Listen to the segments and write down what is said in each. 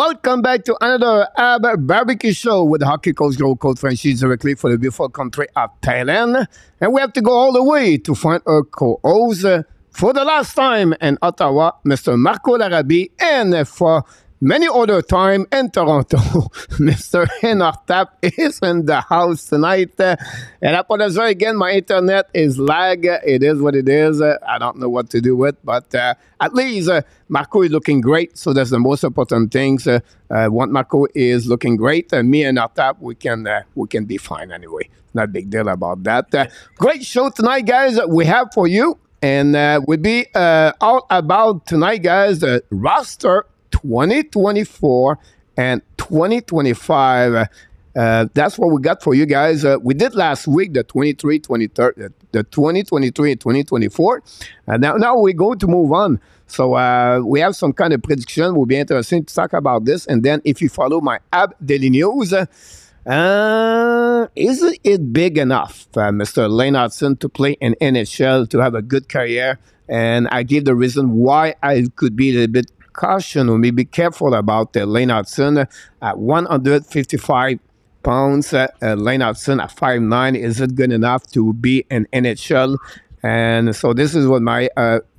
Welcome back to another Habs Barbecue Show with the hockey coach, Coach Frenchy, directly for the beautiful country of Thailand. And we have to go all the way to find our co-host for the last time in Ottawa, Mr. Marko Larabi, and for many other time in Toronto, Mr. Enortap is in the house tonight. And I apologize again, my internet is lag. It is what it is. I don't know what to do with, but at least Marko is looking great. So that's the most important things. What Marko is looking great. Me and Enortap, we can be fine anyway. Not a big deal about that. Great show tonight, guys, we have for you. And we'll be all about tonight, guys, the roster 2024 and 2025. That's what we got for you guys. We did last week the 2023 and 2024. And now we're going to move on. So we have some kind of prediction. Will be interesting to talk about this. And then if you follow my Habs Daily News, is it big enough, Mr. Lane Hudson, to play in NHL, to have a good career? And I give the reason why I could be a little bit caution or maybe careful about Lane Hudson at 155 pounds. Lane Hudson at 5'9". Is it good enough to be in NHL? And so this is what my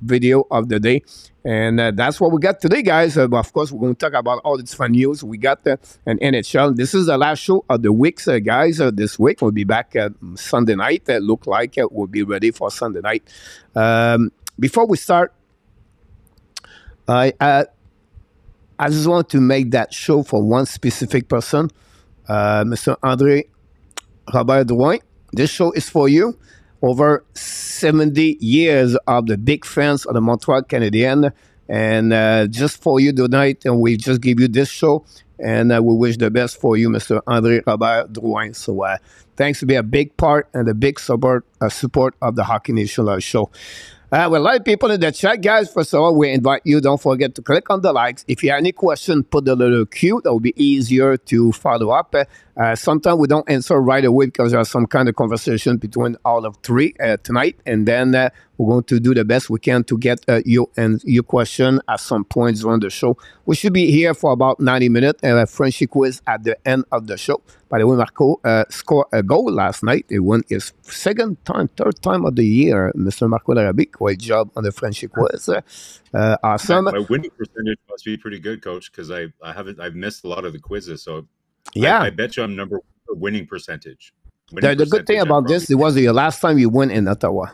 video of the day. And that's what we got today, guys. But of course, we're going to talk about all this fun news. We got an NHL. This is the last show of the week, guys. This week, we'll be back Sunday night. Look like we'll be ready for Sunday night. Before we start, I just want to make that show for one specific person, Mr. Andre Robert Drouin. This show is for you. Over 70 years of the big fans of the Montreal Canadiens, and just for you tonight, and we just give you this show, and we wish the best for you, Mr. Andre Robert Drouin. So thanks to be a big part and a big support of the Hockey Nation show. Well, a lot of people in the chat, guys. First of all, we invite you. Don't forget to click on the likes. If you have any question, put the little Q. That will be easier to follow up. Sometimes we don't answer right away because there's some kind of conversation between all of three tonight. And then we're going to do the best we can to get your question at some point during the show. We should be here for about 90 minutes. A Frenchy Quiz at the end of the show. By the way, Marko scored a goal last night. It won his third time of the year. Mr. Marko Larabi, great job on the Frenchy Quiz. Awesome. My winning percentage must be pretty good, Coach, because I've missed a lot of the quizzes. So yeah, I bet you I'm number one for winning percentage. The good thing about this, it was your last time you won in Ottawa.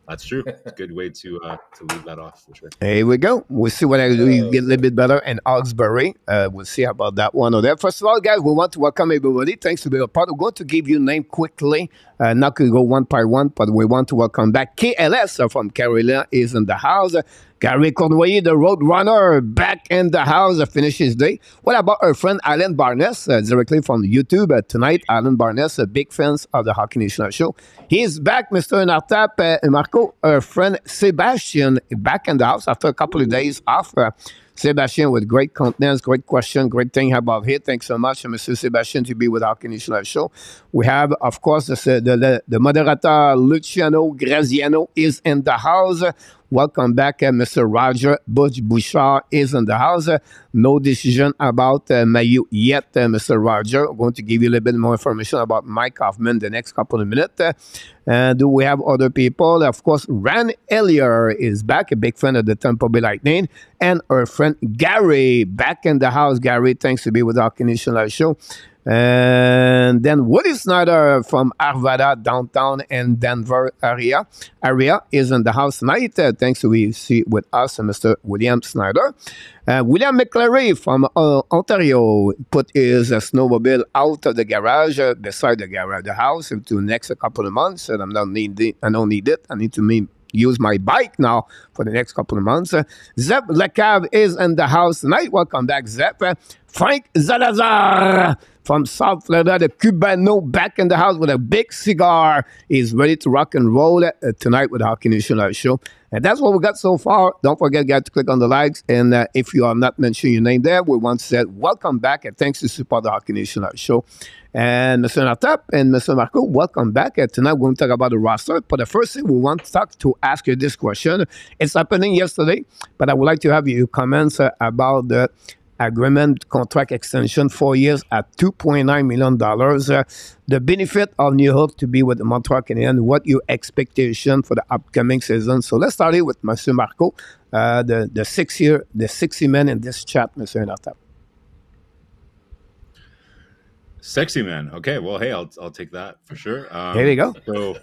That's true. It's a good way to leave that off for sure. Here we go. We'll see what I do. You get a little bit better in Hawkesbury. We'll see about that one or there. First of all, guys, we want to welcome everybody. Thanks for being a part. We're going to give you a name quickly. Not going to go one by one, but we want to welcome back KLS from Carolina is in the house. Gary Cournoyer, the road runner, back in the house, finish his day. What about our friend Alan Barnes, directly from YouTube tonight? Alan Barnes, a big fan of the Hockey Nation show. He's back, Mr. Enortap and Marko. Our friend Sebastian back in the house after a couple of days off. Sebastian with great contents, great question, great thing about here. Thanks so much, Mr. Sebastian, to be with Hockey Nation show. We have, of course, the moderator Luciano Graziano is in the house. Welcome back, Mr. Roger Bouchard is in the house. No decision about MEILLEUR yet, Mr. Roger. I'm going to give you a little bit more information about Mike Hoffman the next couple of minutes. Do we have other people? Of course, Ran Ellier is back, a big fan of the Tampa Bay Lightning. And our friend Gary back in the house. Gary, thanks to be with our Hockey Live show. And then Woody Snyder from Arvada, downtown and Denver area is in the house tonight. Thanks to be with us, Mr. William Snyder. William McClary from Ontario put his snowmobile out of the garage, beside the house, into the next couple of months. And I don't need it. I need to use my bike now for the next couple of months. Zep Lecav is in the house tonight. Welcome back, Zep. Frank Zalazar from South Florida, the Cubano, back in the house with a big cigar. He's ready to rock and roll tonight with the Hockey Nation Live show. And that's what we got so far. Don't forget, guys, to click on the likes. And if you are not mentioning your name there, we want to say welcome back and thanks to support the Hockey Nation Live show. And Mr. Enortap and Mr. Marko, welcome back. Tonight we're going to talk about the roster. But the first thing we want to ask you this question. It's happening yesterday, but I would like to have your comments about the agreement contract extension, 4 years at $2.9 million. The benefit of New Hook to be with the Montreal Canadiens, what your expectation for the upcoming season? So let's start it with Monsieur Marko, the 60 man in this chat, Monsieur Enortap. Sexy man. Okay, well, hey, I'll take that for sure. Here we go. So,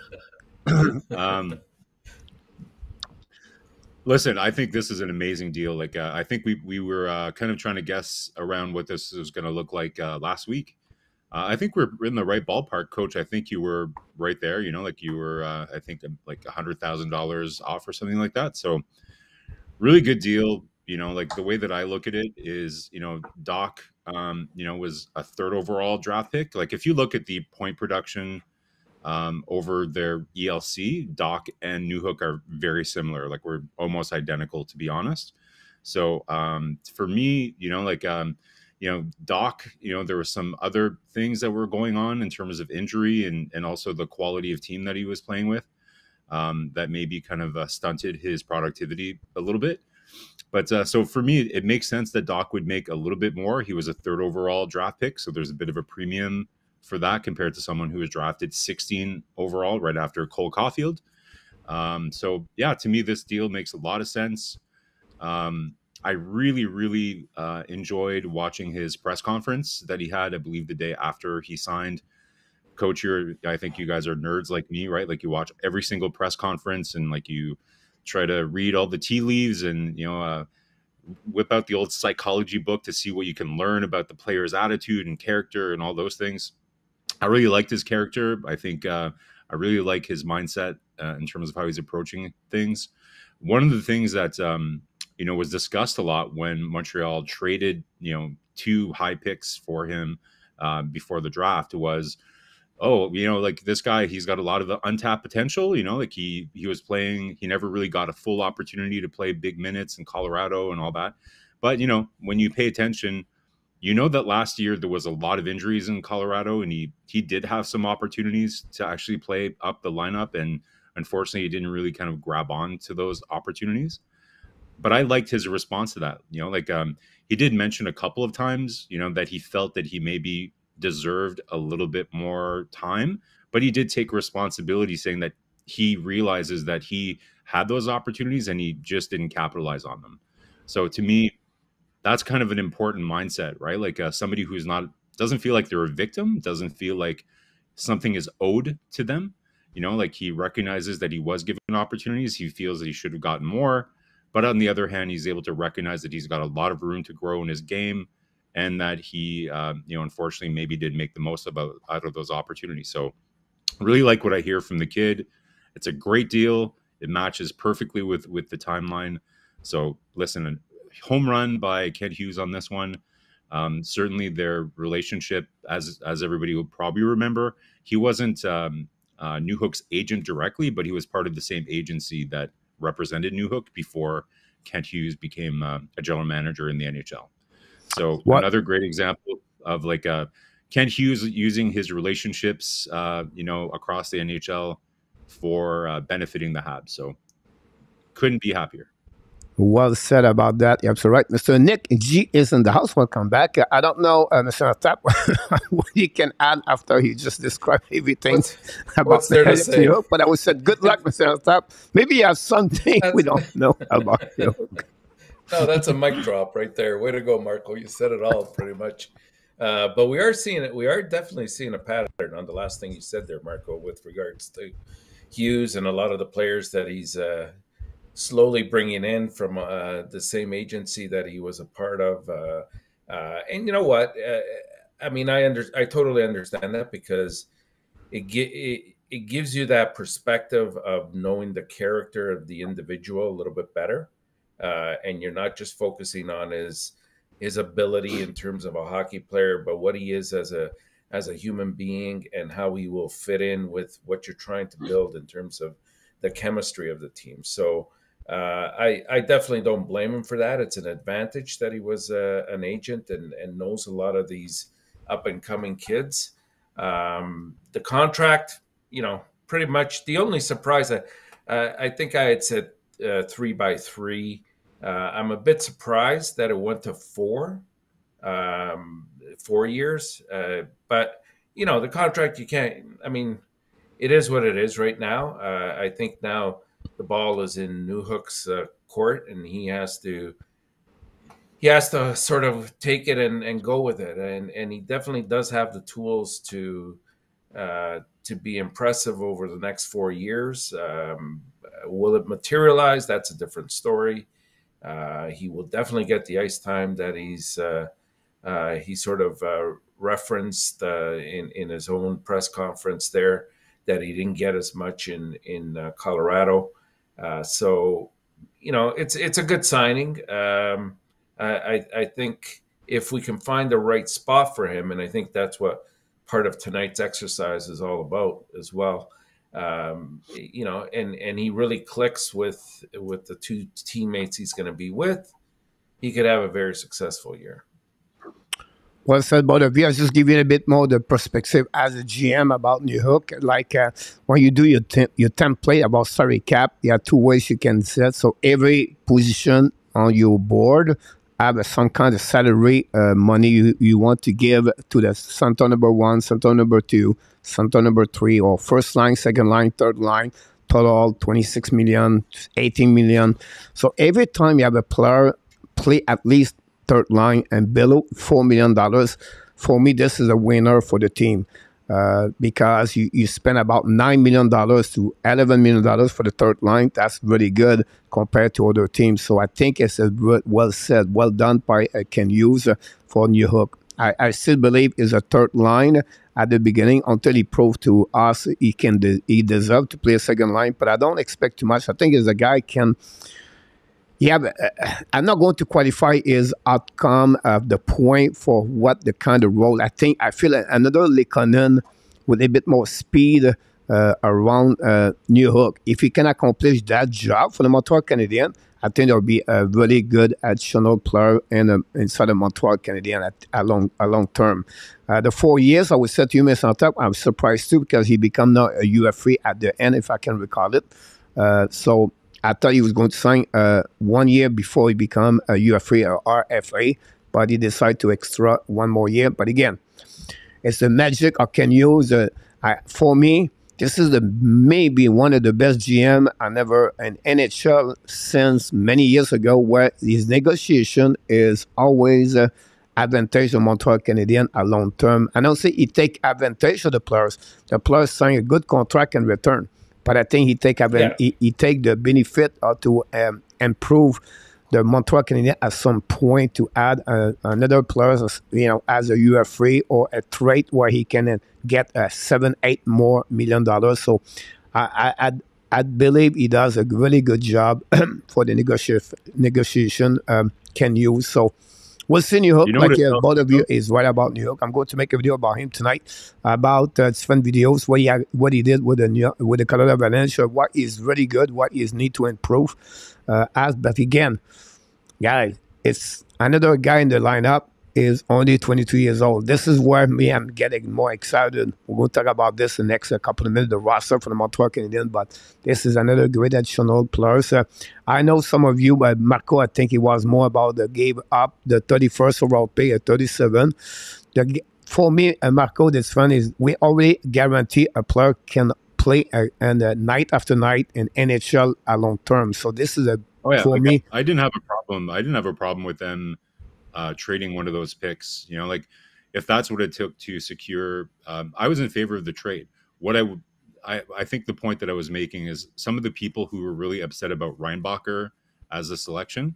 listen, I think this is an amazing deal. Like, I think we were kind of trying to guess around what this was going to look like last week. I think we're in the right ballpark, Coach. I think you were right there. You know, like you were, I think, like $100,000 off or something like that. So, really good deal. You know, like the way that I look at it is, you know, Doc, you know, was a 3rd overall draft pick. Like, if you look at the point production over their ELC, Doc and Newhook are very similar. Like, we're almost identical, to be honest. So for me, you know, like, you know, Doc, you know, there were some other things that were going on in terms of injury and also the quality of team that he was playing with that maybe kind of stunted his productivity a little bit. But so for me, it makes sense that Doc would make a little bit more. He was a 3rd overall draft pick, so there's a bit of a premium for that compared to someone who was drafted 16 overall right after Cole Caulfield. So yeah, to me, this deal makes a lot of sense. I really, really enjoyed watching his press conference that he had, I believe, the day after he signed. Coach, I think you guys are nerds like me, right? Like, you watch every single press conference and like you try to read all the tea leaves and, you know, whip out the old psychology book to see what you can learn about the player's attitude and character and all those things. I really liked his character. I think I really like his mindset in terms of how he's approaching things. One of the things that, you know, was discussed a lot when Montreal traded, you know, 2 high picks for him before the draft was, oh, you know, like this guy, he's got a lot of the untapped potential, you know, like he was playing, he never really got a full opportunity to play big minutes in Colorado and all that. But, you know, when you pay attention, you know that last year there was a lot of injuries in Colorado and he did have some opportunities to actually play up the lineup. And unfortunately, he didn't really kind of grab on to those opportunities. But I liked his response to that. You know, like he did mention a couple of times, you know, that he felt that he maybe deserved a little bit more time, but he did take responsibility, saying that he realizes that he had those opportunities and he just didn't capitalize on them. So to me, that's kind of an important mindset, right? Like somebody who's doesn't feel like they're a victim, doesn't feel like something is owed to them. You know, like he recognizes that he was given opportunities. He feels that he should have gotten more. But on the other hand, he's able to recognize that he's got a lot of room to grow in his game and that he, you know, unfortunately maybe did make the most out of those opportunities. So really like what I hear from the kid. It's a great deal. It matches perfectly with the timeline. So listen, home run by Kent Hughes on this one. Certainly their relationship, as everybody will probably remember, he wasn't Newhook's agent directly, but he was part of the same agency that represented Newhook before Kent Hughes became a general manager in the NHL. So another great example of like Kent Hughes using his relationships, you know, across the NHL for benefiting the Habs. So couldn't be happier. Well said about that. You're absolutely right. Mr. Nick G is in the house. Welcome back. I don't know, Mr. Tap, what you can add after he just described everything about the New but I would say good luck, Mr. Tap. Maybe you have something we don't know about you. No, that's a mic drop right there. Way to go, Marco. You said it all pretty much. But we are seeing it. We are definitely seeing a pattern on the last thing you said there, Marco, with regards to Hughes and a lot of the players that he's slowly bringing in from the same agency that he was a part of. And you know what? I mean, I totally understand that because it gives you that perspective of knowing the character of the individual a little bit better. And you're not just focusing on his ability in terms of a hockey player, but what he is as a human being and how he will fit in with what you're trying to build in terms of the chemistry of the team. So I definitely don't blame him for that. It's an advantage that he was an agent and knows a lot of these up and coming kids. The contract, you know, pretty much the only surprise I think I had said 3 by 3. I'm a bit surprised that it went to 4. 4 years. But, you know, the contract, you can't, I mean, it is what it is right now. I think now the ball is in Newhook's court, and he has to sort of take it and go with it. And he definitely does have the tools to be impressive over the next 4 years. Will it materialize? That's a different story. He will definitely get the ice time that he sort of referenced in his own press conference there, that he didn't get as much in Colorado. So, you know, it's a good signing. I think if we can find the right spot for him, and I think that's what part of tonight's exercise is all about as well. You know, and he really clicks with the two teammates he's going to be with, he could have a very successful year. Well said, both of you. I'll just give you a bit more the perspective as a GM about Newhook. Like when you do your template about salary cap, there are 2 ways you can set. So every position on your board have some kind of salary money you want to give to the center number 1, center number 2, center number 3, or first line, second line, third line, total 26 million, 18 million. So every time you have a player play at least third line and below $4 million, for me, this is a winner for the team. Because you spend about $9 million to $11 million for the third line. That's really good compared to other teams. So I think it's a well said, well done by Ken Hughes for Newhook. I still believe is a third line at the beginning until he proved to us he deserved to play a second line. But I don't expect too much. I think as a guy can. Yeah, but I'm not going to qualify his outcome of the point for what the kind of role. I feel another Lekonen with a bit more speed around Newhook. If he can accomplish that job for the Montreal Canadiens, I think there'll be a really good additional player inside the Montreal Canadiens a long term. The 4 years, I would say to you, Mr. Top, I'm surprised too because he become now a UFA at the end, if I can recall it. So I thought he was going to sign 1 year before he become a UFA or RFA, but he decided to extra 1 more year. But again, it's the magic of Ken Hughes. For me, this is maybe one of the best GM I never in NHL since many years ago, where his negotiation is always advantage of Montreal Canadiens a long term. I don't say he take advantage of the players. The players sign a good contract in return. But I think he take the benefit to improve the Montreal Canadiens at some point to add another player, you know, as a UFA or a trade where he can get $7-8 more million. So I believe he does a really good job for the negotiation. Can use so. We'll see Newhook, you know, like both of you is right about Newhook. I'm going to make a video about him tonight, about different videos, what he did with the Colorado Avalanche, what is really good, what is need to improve. But again, guys, it's another guy in the lineup is only 22 years old. This is where I'm getting more excited. We're going to talk about this in the next couple of minutes, the roster for the Montreal Canadiens, but this is another great additional player. I know some of you, but Marko, I think it was more about the gave up the 31st overall pick at 37. For me, Marko, this fun is we already guarantee a player can play night after night in NHL a long term. So this is for me. I didn't have a problem. I didn't have a problem with them trading one of those picks. You know, like if that's what it took to secure, I was in favor of the trade. What I think the point that I was making is some of the people who were really upset about Reinbacher as a selection,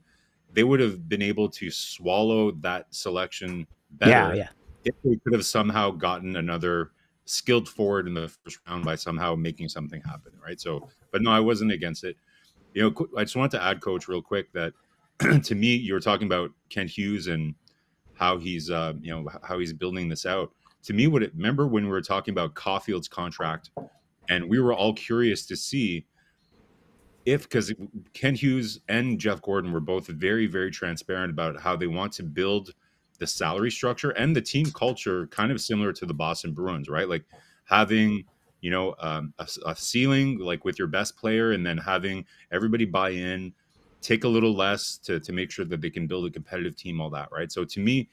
they would have been able to swallow that selection better if they could have somehow gotten another skilled forward in the first round by somehow making something happen, right? So, but no, I wasn't against it. You know, I just want to add, Coach, real quick, that to me, you were talking about Ken Hughes and how he's, you know, how he's building this out. To me, remember when we were talking about Caulfield's contract, and we were all curious to see because Ken Hughes and Jeff Gordon were both very, very transparent about how they want to build the salary structure and the team culture kind of similar to the Boston Bruins, right? Like having, you know, a ceiling like with your best player and then having everybody buy in, take a little less to make sure that they can build a competitive team, all that, right? So to me,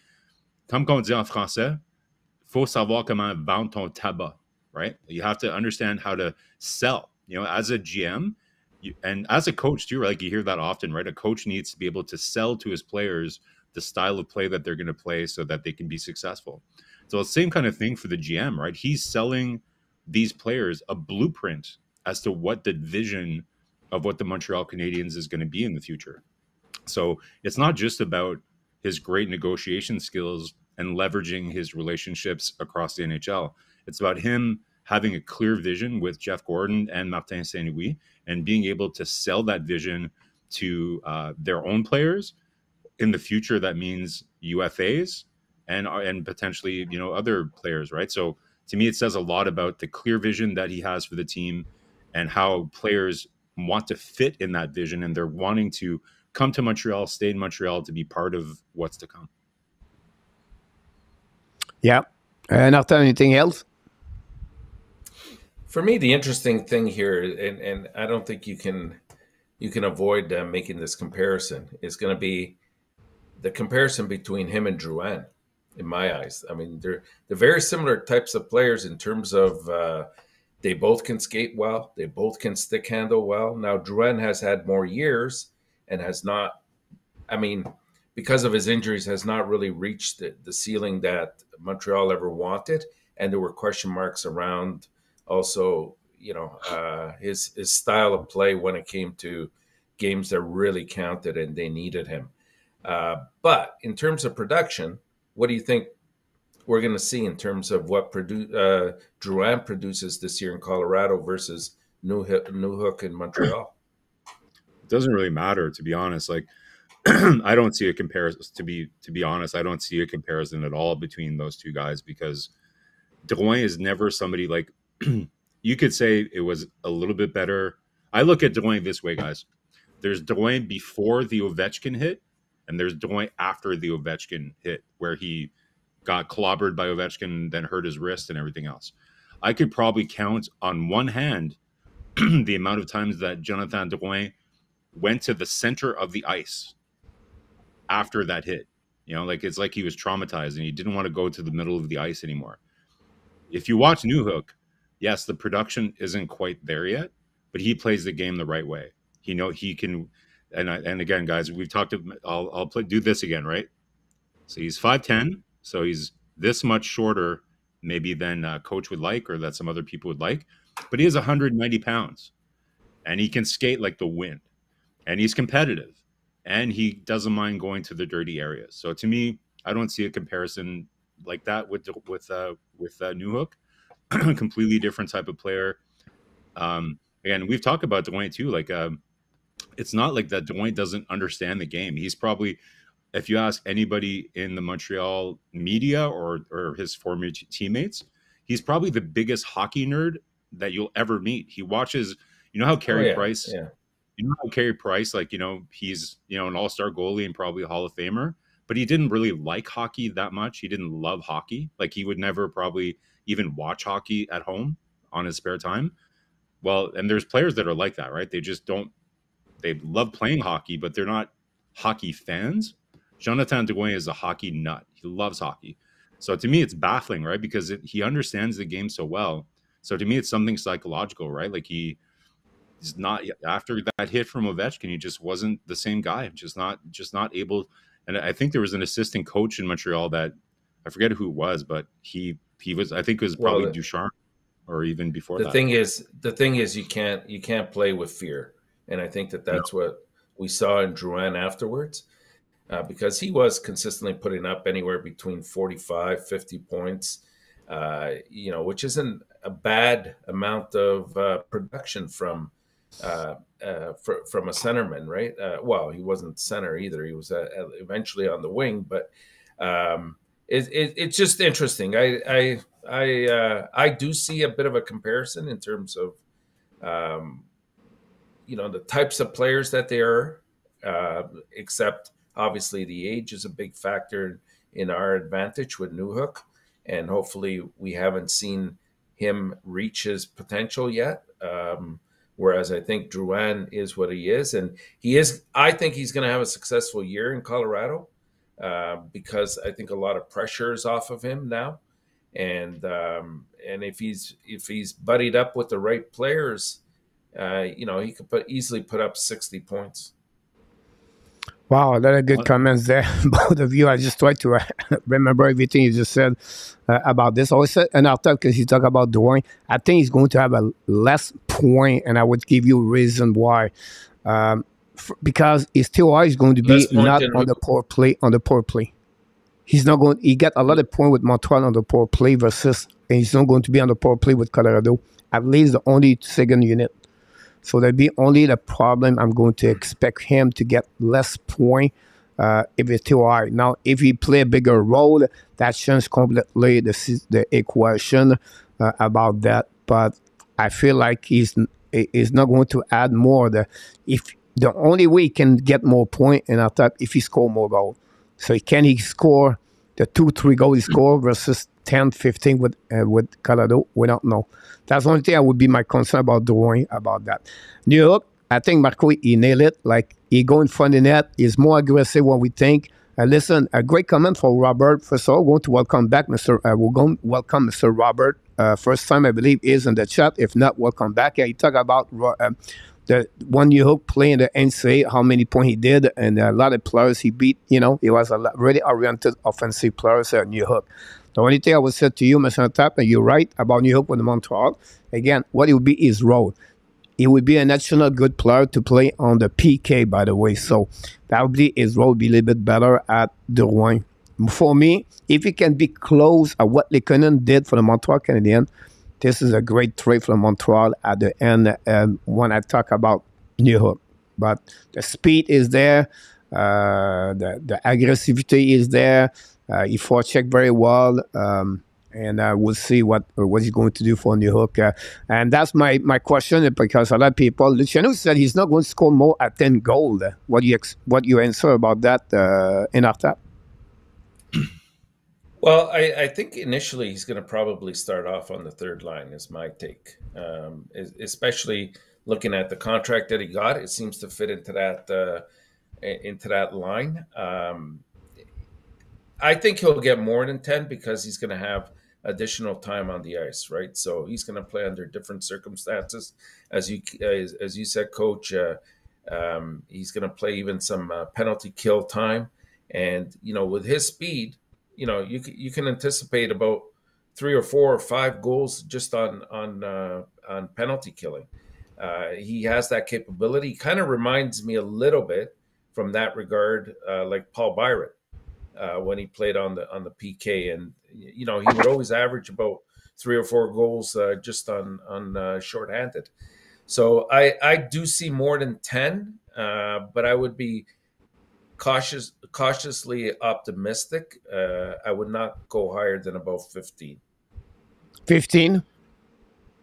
comme on dit en français, faut savoir comment vendre ton tabac, right? You have to understand how to sell. You know, as a GM and as a coach too, right? Like you hear that often, right? A coach needs to be able to sell to his players the style of play that they're going to play so that they can be successful. So the same kind of thing for the GM, right? He's selling these players a blueprint as to what the vision of what the Montreal Canadiens is going to be in the future. So it's not just about his great negotiation skills and leveraging his relationships across the NHL. It's about him having a clear vision with Jeff Gordon and Martin Saint-Louis and being able to sell that vision to their own players. In the future, that means UFAs and potentially, you know, other players, right? So to me, it says a lot about the clear vision that he has for the team and how players want to fit in that vision, and they're wanting to come to Montreal, stay in Montreal to be part of what's to come. Yeah. Enortap, anything else? For me, the interesting thing here, and I don't think you can avoid making this comparison, is going to be the comparison between him and Drouin, in my eyes. I mean, they're very similar types of players in terms of they both can skate well, they both can stick handle well. Now, Drouin has had more years and has not, I mean, because of his injuries, has not really reached the ceiling that Montreal ever wanted. And there were question marks around also, you know, his style of play when it came to games that really counted and they needed him. But in terms of production, what do you think we're going to see in terms of what Drouin produces this year in Colorado versus Newhook in Montreal? It doesn't really matter, to be honest. Like, I don't see a comparison. To be honest, I don't see a comparison at all between those two guys, because Drouin is never somebody like you could say it was a little bit better. I look at Drouin this way, guys. There's Drouin before the Ovechkin hit, and there's Drouin after the Ovechkin hit, where he got clobbered by Ovechkin, then hurt his wrist and everything else. I could probably count on one hand the amount of times that Jonathan Drouin went to the center of the ice after that hit. You know, like it's like he was traumatized and he didn't want to go to the middle of the ice anymore. If you watch Newhook, yes, the production isn't quite there yet, but he plays the game the right way. He can, and again, guys, we've talked. I'll do this again, right? So he's 5'10", so he's this much shorter, maybe than coach would like, or that some other people would like. But he is 190 pounds, and he can skate like the wind, and he's competitive, and he doesn't mind going to the dirty areas. So to me, I don't see a comparison like that with Newhook. Completely different type of player. Again, we've talked about Drouin too. Like, it's not like that Drouin doesn't understand the game. He's probably, if you ask anybody in the Montreal media or his former teammates, he's probably the biggest hockey nerd that you'll ever meet. He watches, you know how Carey Price, you know how Carey Price, like, you know, he's, you know, an all-star goalie and probably a Hall of Famer, but he didn't really like hockey that much. He didn't love hockey. Like, he would never probably even watch hockey at home on his spare time. Well, and there's players that are like that, right? They just don't, they love playing hockey, but they're not hockey fans. Jonathan Drouin is a hockey nut. He loves hockey. So to me, it's baffling, right? Because he understands the game so well. So to me, it's something psychological, right? Like he's not, after that hit from Ovechkin, he just wasn't the same guy. Just not able. And I think there was an assistant coach in Montreal that, I forget who it was, but he was, I think it was probably Ducharme, or even before that. The thing is you can't play with fear. And I think that's what we saw in Drouin afterwards, because he was consistently putting up anywhere between 45, 50 points, you know, which isn't a bad amount of production from a centerman, right? Well, he wasn't center either. He was eventually on the wing, but it's just interesting. I do see a bit of a comparison in terms of, you know, the types of players that they are, except obviously the age is a big factor in our advantage with Newhook, and hopefully we haven't seen him reach his potential yet. Whereas I think Drouin is what he is, and he is. I think he's going to have a successful year in Colorado. because I think a lot of pressure is off of him now. And if he's buddied up with the right players, he could easily put up 60 points. Wow, a lot of good comments there, both of you. I just tried to remember everything you just said about this. I said, and after, because you talk about Drouin, I think he's going to have a less point, and I would give you a reason why. Because he's still always going to be not on the power play. He's not going. He got a lot of points with Montreal on the power play versus, and he's not going to be on the power play with Colorado. At least the only second unit. So that'd be only the problem. I'm going to expect him to get less point if it's too high. Now, if he play a bigger role, that changes completely the equation about that. But I feel like he's not going to add more. The only way he can get more point in attack if he score more goals. So can he score the 2-3 goals he score versus 10-15 with Colorado? We don't know. That's the only thing I would be my concern about Drouin about that. New York, I think Marco, he nailed it. Like, he go in front of the net. He's more aggressive than we think. Listen, a great comment for Robert. First of all, we're going to welcome back Mr. We're going to welcome Mr. Robert. First time, I believe, is in the chat. If not, welcome back. Yeah, he talked about the one New York playing the NCAA, how many points he did, and a lot of players he beat. He was a really oriented offensive players at New York. The only thing I would say to you, Mr. Tap, and you're right about New York with Montreal, again, what it would be his role. He would be a national good player to play on the PK, by the way. So that would be his role, be a little bit better at Drouin. For me, if he can be close at what Lekonen did for the Montreal Canadiens, this is a great trade for Montreal at the end when I talk about New York. But the speed is there. The aggressivity is there. He forecheck very well. And we'll see what he's going to do for New York. And that's my question, because a lot of people, Luciano said he's not going to score more at 10 goals. What you answer about that, Enortap? Well, I think initially he's going to probably start off on the third line, is my take. Especially looking at the contract that he got, it seems to fit into that line. I think he'll get more than 10 because he's going to have additional time on the ice, right? So he's going to play under different circumstances, as you said, Coach. He's going to play even some penalty kill time, and with his speed, you can anticipate about 3 or 4 or 5 goals just on penalty killing. He has that capability. He kind of reminds me a little bit from that regard, like Paul Byron. When he played on the PK, and he would always average about 3 or 4 goals just on shorthanded. So I do see more than 10, but I would be cautiously optimistic. I would not go higher than about 15. 15?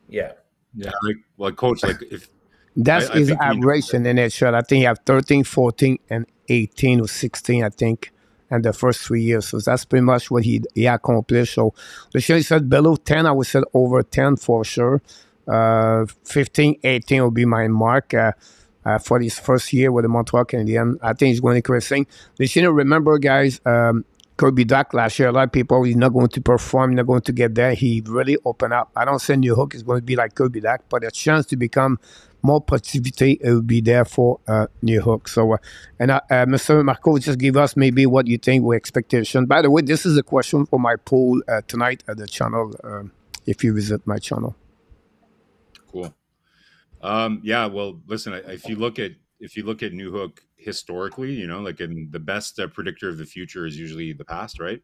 Yeah. Like Coach, like if that's his average in the NHL. I think you have 13, 14, and 18 or 16, I think. And the first 3 years. So that's pretty much what he accomplished. So Luciano said below 10, I would say over 10 for sure. 15, 18 will be my mark for his first year with the Montreal Canadiens. I think he's going to increasing. Luciano, remember, guys, Kirby Dach last year, a lot of people, he's not going to perform, not going to get there. He really opened up. I don't say New York is going to be like Kirby Dach, but a chance to become more positivity will be there for New York. So, Mr. Marko, just give us maybe what you think with expectation. By the way, this is a question for my poll tonight at the channel, if you visit my channel. Cool. Yeah, well, listen, if you look at New York historically, like in the best predictor of the future is usually the past, right?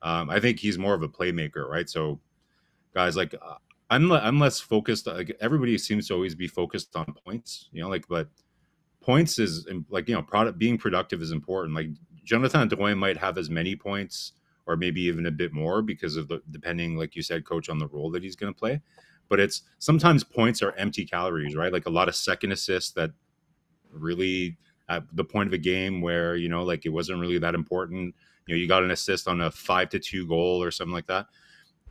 I think he's more of a playmaker, right? So, guys, like I'm less focused. Like everybody seems to always be focused on points, but points is like, being productive is important. Like Jonathan Drouin might have as many points or maybe even a bit more because of depending, like you said, Coach, on the role that he's going to play. But it's sometimes points are empty calories, right? Like a lot of second assists that really at the point of a game where, like it wasn't really that important. You got an assist on a 5-2 goal or something like that.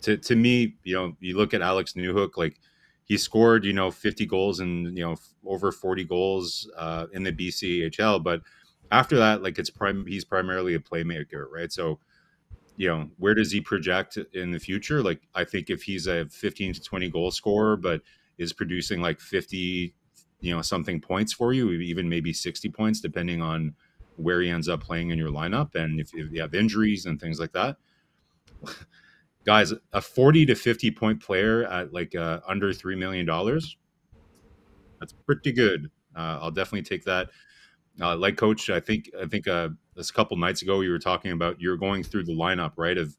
To me, you look at Alex Newhook, like he scored, 50 goals and, over 40 goals in the BCHL, but after that, like he's primarily a playmaker, right? So, where does he project in the future? Like, I think if he's a 15 to 20 goal scorer, but is producing like 50, something points for you, even maybe 60 points, depending on where he ends up playing in your lineup. And if you have injuries and things like that, guys, a 40 to 50 point player at like under $3 million, that's pretty good. I'll definitely take that. Like Coach, I think this a couple nights ago you were talking about, you're going through the lineup, right? Of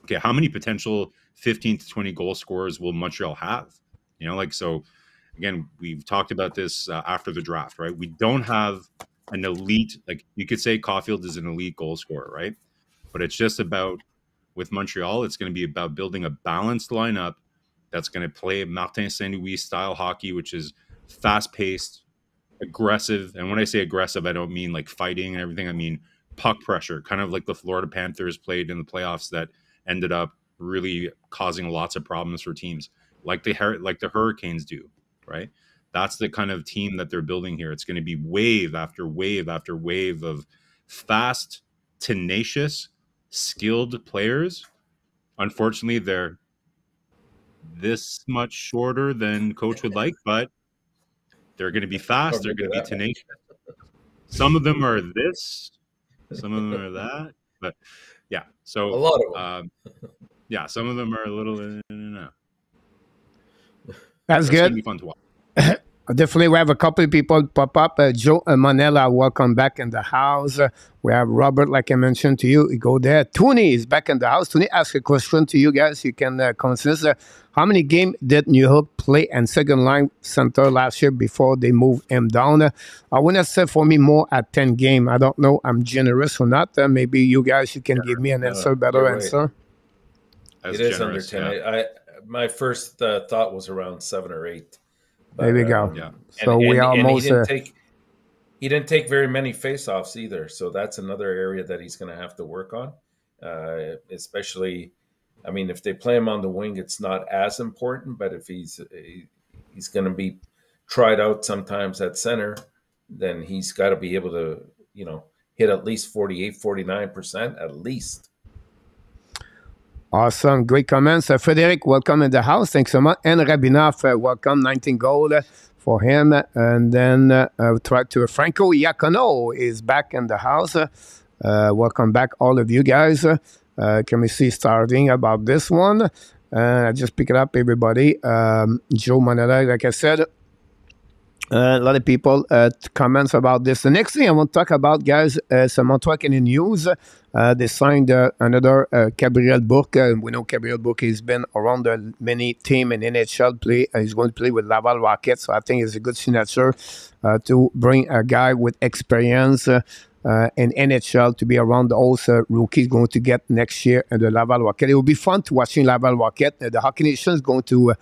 okay, how many potential 15 to 20 goal scorers will Montreal have? So again, we've talked about this after the draft, right? We don't have an elite, like you could say Caulfield is an elite goal scorer, right? But it's just about, with Montreal, it's going to be about building a balanced lineup that's going to play Martin Saint-Louis style hockey, which is fast-paced, aggressive. And when I say aggressive, I don't mean like fighting and everything. I mean puck pressure, kind of like the Florida Panthers played in the playoffs that ended up really causing lots of problems for teams, like the Hurricanes do, right? That's the kind of team that they're building here. It's going to be wave after wave after wave of fast, tenacious, skilled players. Unfortunately, they're this much shorter than Coach would like, but they're going to be fast. They're going to be tenacious. Some of them are this, some of them are that, but yeah. So a lot of them. Yeah, some of them are a little. That's good. Gonna be fun to watch. Definitely, we have a couple of people pop up. Joe Manella, welcome back in the house. We have Robert, like I mentioned to you. You go there. Tony is back in the house. Tony, ask a question to you guys. You can consider how many games did New York play and second line center last year before they moved him down? I want to say for me more at 10 games. I don't know. I'm generous or not. Maybe you guys, you can give me an answer, better answer. It is under 10. Yeah. My first thought was around 7 or 8. But, there we go. Yeah. So we almost. He didn't take very many faceoffs either. So that's another area that he's going to have to work on. Especially, I mean, if they play him on the wing, it's not as important. But if he's going to be tried out sometimes at center, then he's got to be able to, hit at least 48, 49% at least. Awesome. Great comments. Frederic, welcome in the house. Thanks so much. And Rabinov, welcome. 19 goal for him. And then try to Franco Iacono is back in the house. Welcome back, all of you guys. Can we see starting about this one? I just pick it up, everybody. Joe Manella, like I said, a lot of people comments about this. The next thing I want to talk about, guys, is Montreal Canadiens news. They signed another Gabriel Bourque. We know Gabriel Bourque has been around many teams in NHL. He's going to play with Laval Rockets, so I think it's a good signature to bring a guy with experience in NHL to be around those rookies going to get next year in the Laval Rockets. It will be fun to watching Laval Rockets. The Hockey Nation is going to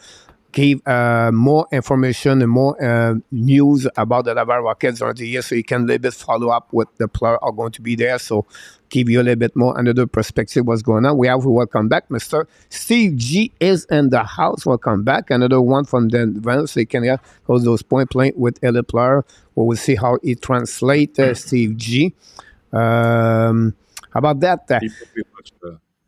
give more information and more news about the Laval Rockets during the year, so you can a little bit follow up what the players are going to be there. So give you a little bit more another perspective what's going on. We have welcome back, Mr. Steve G is in the house. Welcome back. Another one from Denver, so you can get those point playing with elite player. We'll see how it translates. Steve G. How about that?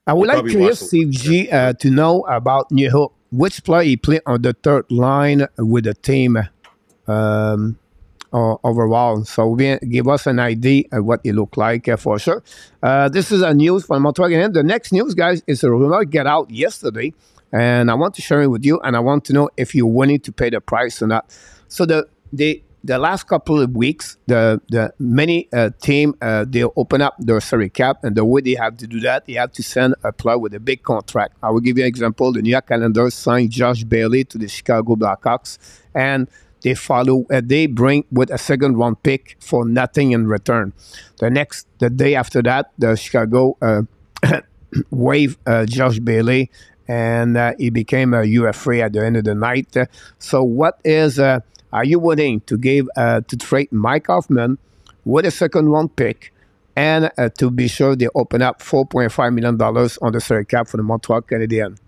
I would like to ask Steve G to know about New York. Which player he played on the third line with the team overall? So give us an idea of what it looked like for sure. This is a news from Montreal Canadiens. The next news, guys, is a rumor get out yesterday, and I want to share it with you, and I want to know if you're willing to pay the price or not. So the last couple of weeks, the many team they open up their salary cap, and the way they have to do that, they have to send a player with a big contract. I will give you an example. The New York Islanders signed Josh Bailey to the Chicago Blackhawks, and they bring with a second round pick for nothing in return. The day after that, the Chicago waived Josh Bailey, and he became a UFA at the end of the night. So what is are you willing to give to trade Mike Hoffman with a second round pick, and to be sure they open up $4.5 million on the salary cap for the Montreal Canadiens?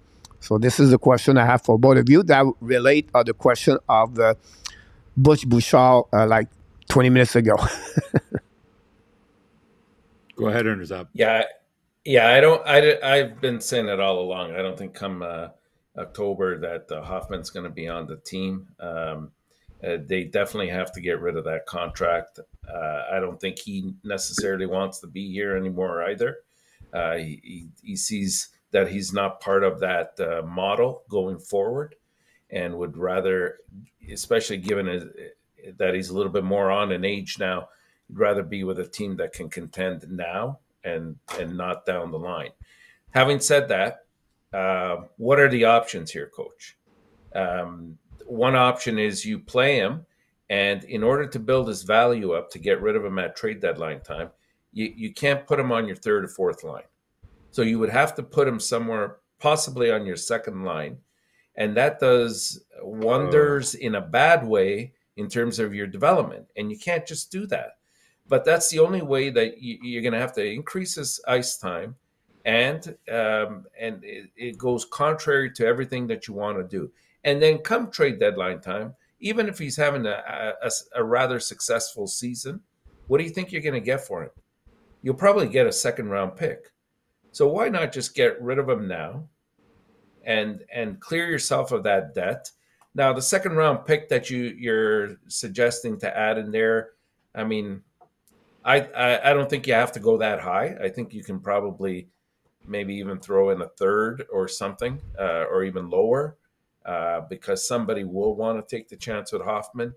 So this is the question I have for both of you that relate to the question of Butch Bouchard like 20 minutes ago. Go ahead, Earners Up. Yeah, I've been saying it all along. I don't think come October that Hoffman's going to be on the team. They definitely have to get rid of that contract. I don't think he necessarily wants to be here anymore either. He sees that he's not part of that model going forward, and would rather, especially given that he's a little bit more on in age now, he'd rather be with a team that can contend now and not down the line. Having said that, what are the options here, Coach? One option is you play him, and in order to build his value up to get rid of him at trade deadline time, you can't put him on your third or fourth line. So you would have to put him somewhere, possibly on your second line, and that does wonders in a bad way in terms of your development. And you can't just do that. But that's the only way that you're going to have to increase his ice time, and it goes contrary to everything that you want to do. And then come trade deadline time, even if he's having a rather successful season, what do you think you're going to get for him? You'll probably get a second-round pick. So why not just get rid of him now and clear yourself of that debt? Now, the second-round pick that you're suggesting to add in there, I mean, I don't think you have to go that high. I think you can probably maybe even throw in a third or something, or even lower, because somebody will want to take the chance with Hoffman.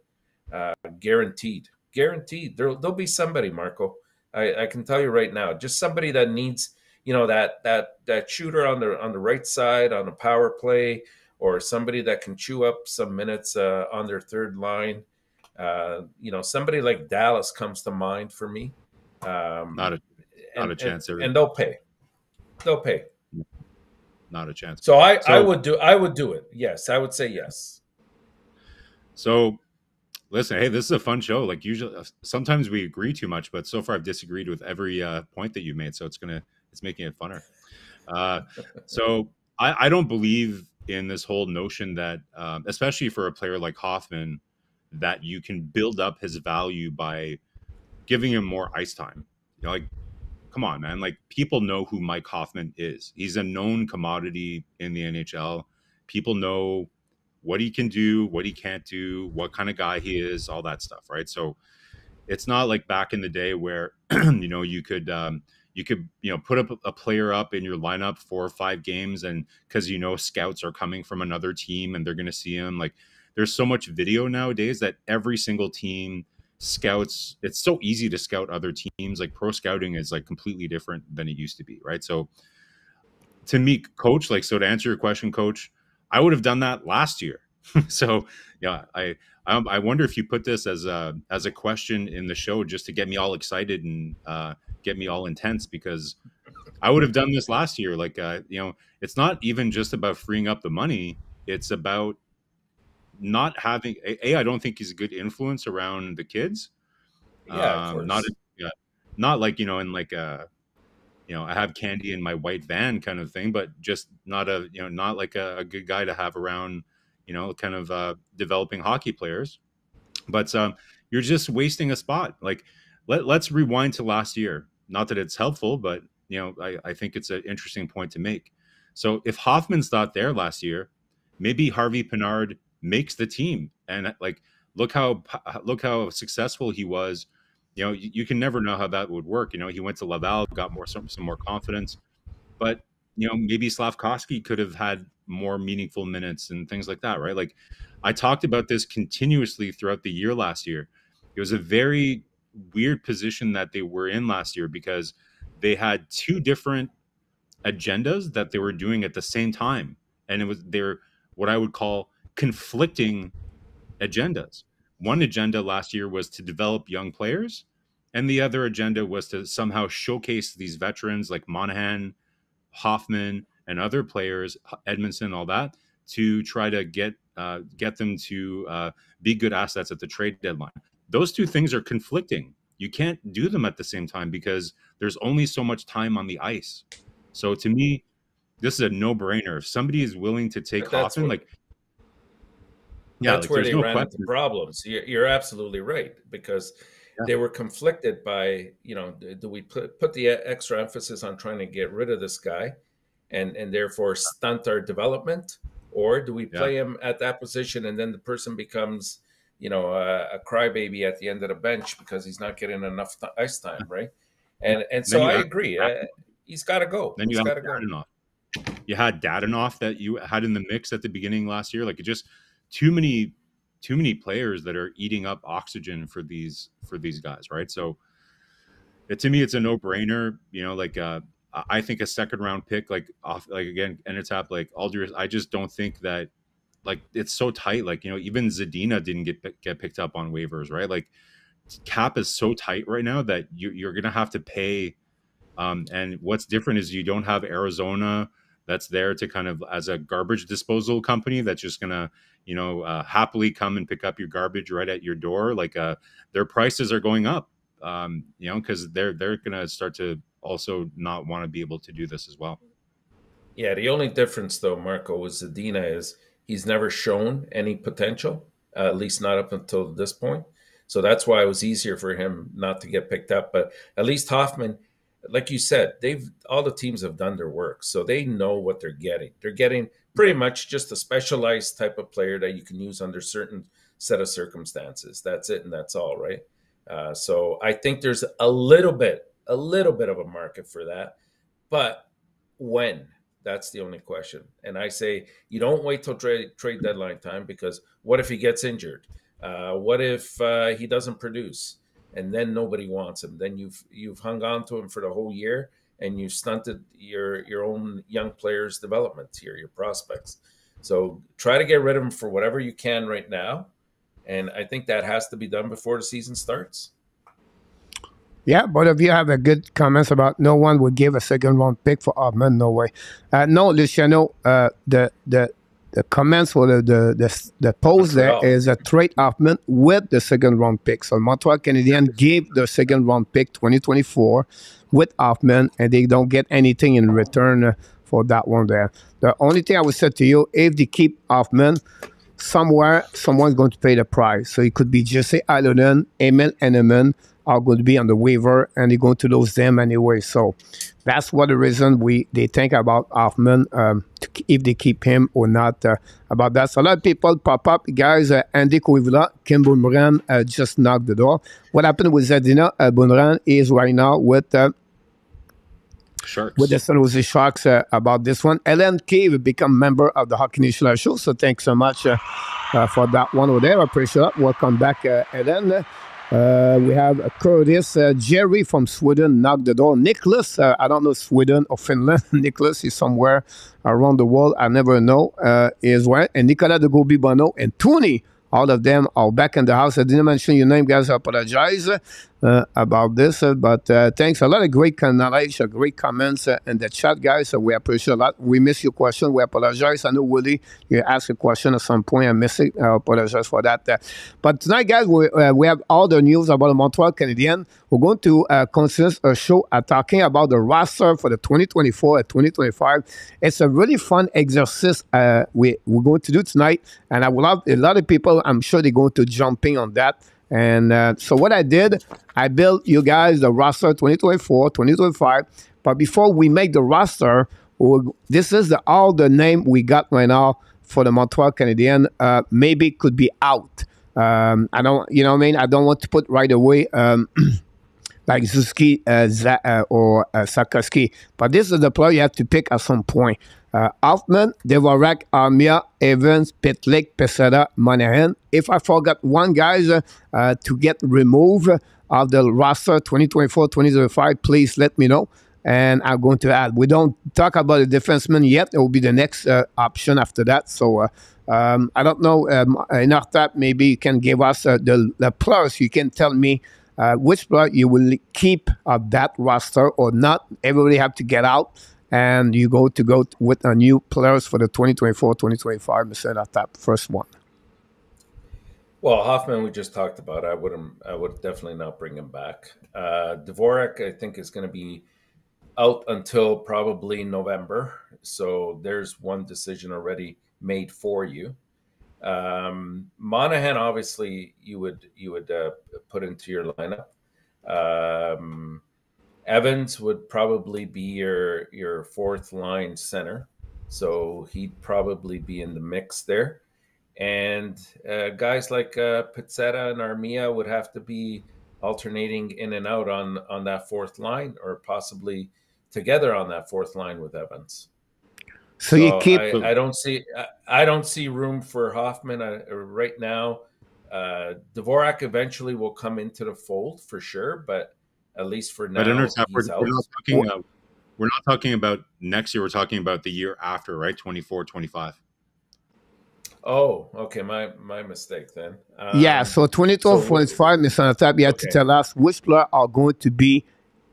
Guaranteed. There'll be somebody, Marco. I can tell you right now, just somebody that needs, that shooter on the right side on a power play, or somebody that can chew up some minutes on their third line. Somebody like Dallas comes to mind for me. Not a chance. And they'll pay. Not a chance. So I would do it. Yes, I would say yes. So listen, hey, this is a fun show. Like usually, sometimes we agree too much, but so far I've disagreed with every point that you made. So it's making it funner. So I don't believe in this whole notion that, especially for a player like Hoffman, that you can build up his value by giving him more ice time. Come on, man. Like, people know who Mike Hoffman is. He's a known commodity in the NHL. People know what he can do, what he can't do, what kind of guy he is, all that stuff, right? So it's not like back in the day where you could put up a player up in your lineup 4 or 5 games, and because scouts are coming from another team and they're going to see him. Like, there's so much video nowadays that every single team scouts. It's so easy to scout other teams. Like, pro scouting is like completely different than it used to be, right? So to me, Coach, so to answer your question, Coach, I would have done that last year. So yeah, I wonder if you put this as a question in the show just to get me all excited and get me all intense, because I would have done this last year. It's not even just about freeing up the money. It's about not having I don't think he's a good influence around the kids. Yeah, of course. Not like, in like I have candy in my white van kind of thing, but just not like a good guy to have around, kind of developing hockey players. But you're just wasting a spot. Like, let's rewind to last year. Not that it's helpful, but I think it's an interesting point to make. So if Hoffman's not there last year, maybe Harvey Pinard makes the team, and look how successful he was. You can never know how that would work. He went to Laval, got some more confidence, but maybe Slafkovsky could have had more meaningful minutes and things like that, right? Like, I talked about this continuously throughout the year last year. It was a very weird position that they were in last year, because they had 2 different agendas that they were doing at the same time, and they're what I would call conflicting agendas. One agenda last year was to develop young players, and the other agenda was to somehow showcase these veterans like Monahan, Hoffman, and other players, Edmondson, all that, to try to get them to be good assets at the trade deadline. Those 2 things are conflicting. You can't do them at the same time because there's only so much time on the ice. So to me, this is a no-brainer. If somebody is willing to take Hoffman, that's where they ran into problems. You're absolutely right, because they were conflicted by, do we put the extra emphasis on trying to get rid of this guy and therefore stunt our development, or do we play him at that position and then the person becomes, a crybaby at the end of the bench because he's not getting enough ice time, right? And so I agree. He's got to go. Then you had Dadonov. You had Dadonov that you had in the mix at the beginning last year. Like, it just too many players that are eating up oxygen for these guys, right? So to me, it's a no-brainer. I think a second round pick, again, Enortap, Algiers, I just don't think that, it's so tight. Even Zadina didn't get picked up on waivers, right? Like, cap is so tight right now that you're gonna have to pay. And what's different is you don't have Arizona that's there to kind of as a garbage disposal company that's just gonna happily come and pick up your garbage right at your door. Their prices are going up, because they're gonna start to also not want to be able to do this as well. Yeah, the only difference though, Marco, with Zadina is he's never shown any potential, at least not up until this point. So that's why it was easier for him not to get picked up. But at least Hoffman, like you said, all the teams have done their work, so they know what they're getting. They're getting pretty much just a specialized type of player that you can use under certain set of circumstances. That's it, and that's all, right? So I think there's a little bit of a market for that, but when? That's the only question. And I say you don't wait till trade deadline time, because what if he gets injured? What if he doesn't produce? And then nobody wants him. Then you've hung on to him for the whole year, and you've stunted your own young players' development here, your prospects. So try to get rid of him for whatever you can right now. And I think that has to be done before the season starts. Yeah, both of you have a good comments about no one would give a second round pick for Hoffman. No way. No, Luciano, the comments for the post there is a trade Hoffman with the second round pick. So Montreal Canadiens gave the second round pick 2024 with Hoffman, and they don't get anything in return for that one there. The only thing I would say to you, if they keep Hoffman, somewhere someone's going to pay the price. So it could be Jesse Alonen, Emil Henneman are going to be on the waiver, and they're going to lose them anyway. So that's what the reason they think about Hoffman, if they keep him or not, about that. So a lot of people pop up. Guys, Andy Koivula, Kim Bunran just knocked the door. What happened with Zadina? Bunran is right now with Sharks. With the San Jose Sharks about this one. Ellen K will become member of the Hockey Nation Show, so thanks so much for that one over there. I appreciate it. Welcome back, Ellen. We have Curtis, Jerry from Sweden knocked the door. Nicholas, I don't know Sweden or Finland. Nicholas is somewhere around the world. I never know. Is where. And Nicolas de Gobi Bono and Tony, all of them are back in the house. I didn't mention your name, guys. I apologize about this. But thanks. A lot of great knowledge, great comments in the chat, guys. So we appreciate a lot. We miss your question. We apologize. I know, Willie, you asked a question at some point. I missed it. I apologize for that. But tonight, guys, we have all the news about the Montreal Canadiens. We're going to consider a show talking about the roster for the 2024 and 2025. It's a really fun exercise we're going to do tonight. And I will have a lot of people, I'm sure they're going to jump in on that. And so what I did, I built you guys the roster 2024, 2025. But before we make the roster, this is all the name we got right now for the Montreal Canadiens. Maybe could be out. I don't, you know what I mean? I don't want to put right away like Zuski or Sakoski. But this is the player you have to pick at some point. Hoffman, Dvorak, Armia, Evans, Pitlick, Pesada, Monahan. If I forgot one, guys, to get removed of the roster 2024-2025, please let me know. And I'm going to add. We don't talk about the defenseman yet. It will be the next option after that. So I don't know. Enortap, maybe you can give us the players. You can tell me which player you will keep of that roster or not. Everybody have to get out. And you go with a new players for the 2024-2025, Mr. Enortap, first one. Well, Hoffman, we just talked about. I would definitely not bring him back. Dvorak, I think, is going to be out until probably November. So there's one decision already made for you. Monahan, obviously, you would put into your lineup. Evans would probably be your fourth line center, so he'd probably be in the mix there. And guys like Pizzetta and Armia would have to be alternating in and out on that fourth line, or possibly together on that fourth line with Evans. So you keep. I don't see room for Hoffman right now. Dvorak eventually will come into the fold for sure, but at least for now, he's out. We're not talking about next year. We're talking about the year after, right? 24, 25. Oh, okay. My mistake then. Yeah, so 22-25, Mr. Enortap, you have to tell us which players are going to be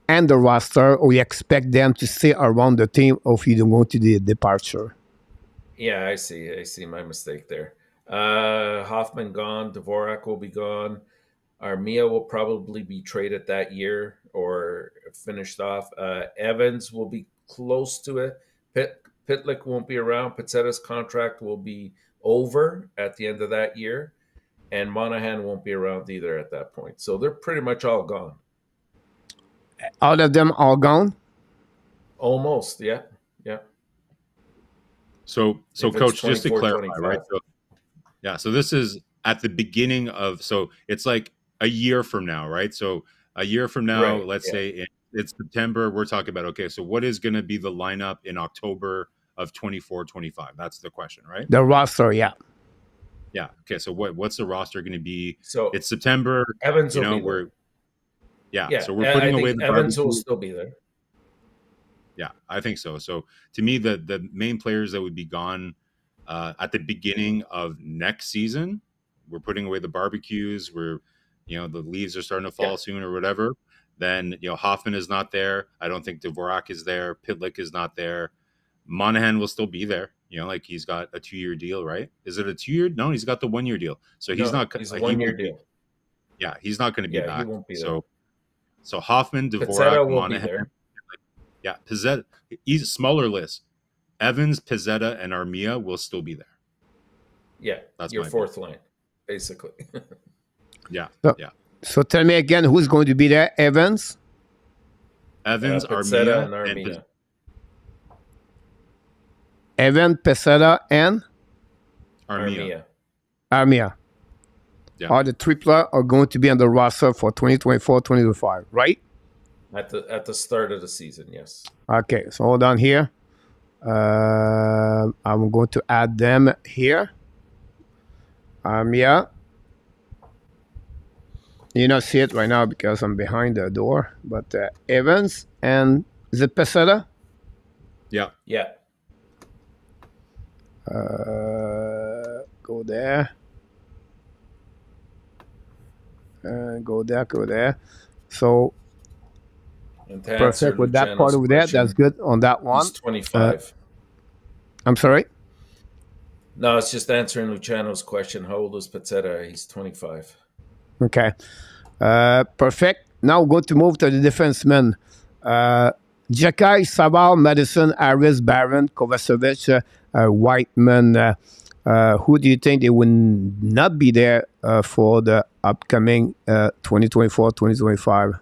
and the roster, or you expect them to stay around the team, or if you don't go to the departure. Yeah, I see my mistake there. Hoffman gone, Dvorak will be gone. Armia will probably be traded that year or finished off. Evans will be close to it. Pitlick won't be around. Pizzetta's contract will be over at the end of that year. And Monahan won't be around either at that point. So they're pretty much all gone. All of them are gone? Almost, yeah. So Coach, just to clarify, right? So this is at the beginning of, so it's like a year from now, right? So a year from now, let's say it's September, we're talking about, okay, so what is going to be the lineup in October of 24-25? That's the question, right? The roster, yeah. Yeah. Okay. So what's the roster going to be? So it's September. Evans will be there. So we're putting away the Evans will still be there. Yeah, I think so. So to me, the main players that would be gone at the beginning of next season, we're putting away the barbecues. We're, the leaves are starting to fall soon or whatever. Then, Hoffman is not there. I don't think Dvorak is there. Pitlick is not there. Monahan will still be there. Like he's got a 2-year deal, right? Is it a 2-year? No, he's got the 1-year deal. So he's not. He's a 1-year deal. Yeah, he's not going to be back. He won't be there. So Hoffman, Dvorak, Monahan. Yeah, Pizzetta. He's a smaller list. Evans, Pizzetta, and Armia will still be there. Yeah, that's your fourth line, basically. Yeah. So tell me again, who's going to be there? Evans, Armia, and Armia. Evan, Pizzetta, and Armia. Yeah. All the three players are going to be on the roster for 2024-2025, right? At the start of the season, yes. Okay, so hold on here. I'm going to add them here. Armia. You don't see it right now because I'm behind the door. But Evans and is it Pizzetta? Yeah. Go there. Go there. So perfect with that part over there. That's good on that one. He's 25. I'm sorry? No, it's just answering Luciano's question. How old is Pizzetta? He's 25. Okay. Perfect. Now we're going to move to the defensemen. Jakai, Savard, Madison, Harris, Barron, Kovacevic, Whiteman. Who do you think they will not be there for the upcoming 2024-2025?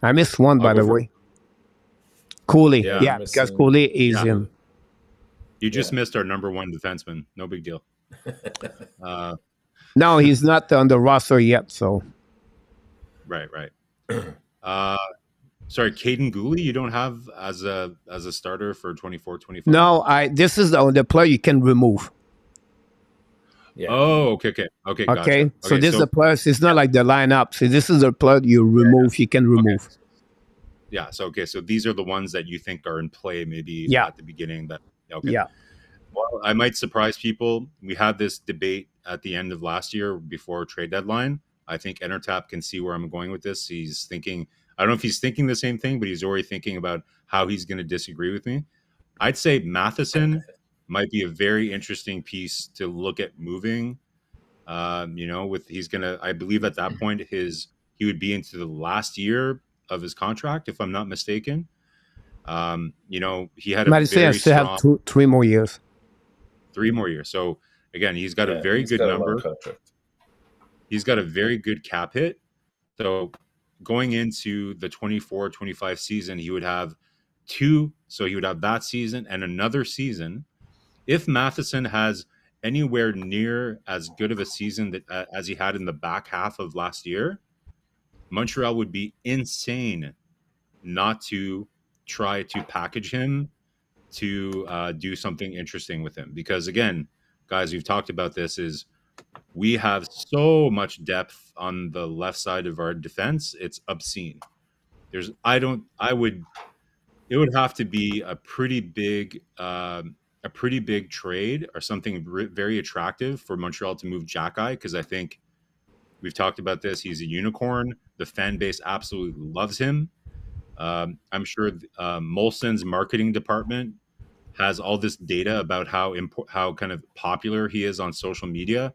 I missed one, by the way. Cooley. Yeah, because Cooley is in. You just missed our number one defenseman. No big deal. No, he's not on the roster yet. So. Right. Sorry, Caden Gooley, you don't have as a starter for 24-25? No, this is the player you can remove. Yeah. Oh, okay. Gotcha. So this is the player. It's not like the lineup. So this is the player you remove. You can remove. Okay. Yeah. So So these are the ones that you think are in play, maybe at the beginning. Yeah. Well, I might surprise people. We had this debate at the end of last year before trade deadline. I think Enortap can see where I'm going with this. He's thinking. I don't know if he's thinking the same thing, but he's already thinking about how he's going to disagree with me. I'd say Matheson might be a very interesting piece to look at moving. I believe at that point he would be into the last year of his contract, if I'm not mistaken. He had a Madison very still have 3 more years. 3 more years. So again, he's got a very he's good got a long number. contract. He's got a very good cap hit. So going into the 24-25 season, he would have 2. So he would have that season and another season. If Matheson has anywhere near as good of a season that, as he had in the back half of last year, Montreal would be insane not to try to package him to do something interesting with him. Because again, guys, we've talked about this, is we have so much depth on the left side of our defense. It's obscene. It would have to be a pretty big trade or something very attractive for Montreal to move Jack-Eye, because I think we've talked about this. He's a unicorn. The fan base absolutely loves him. I'm sure Molson's marketing department has all this data about how kind of popular he is on social media.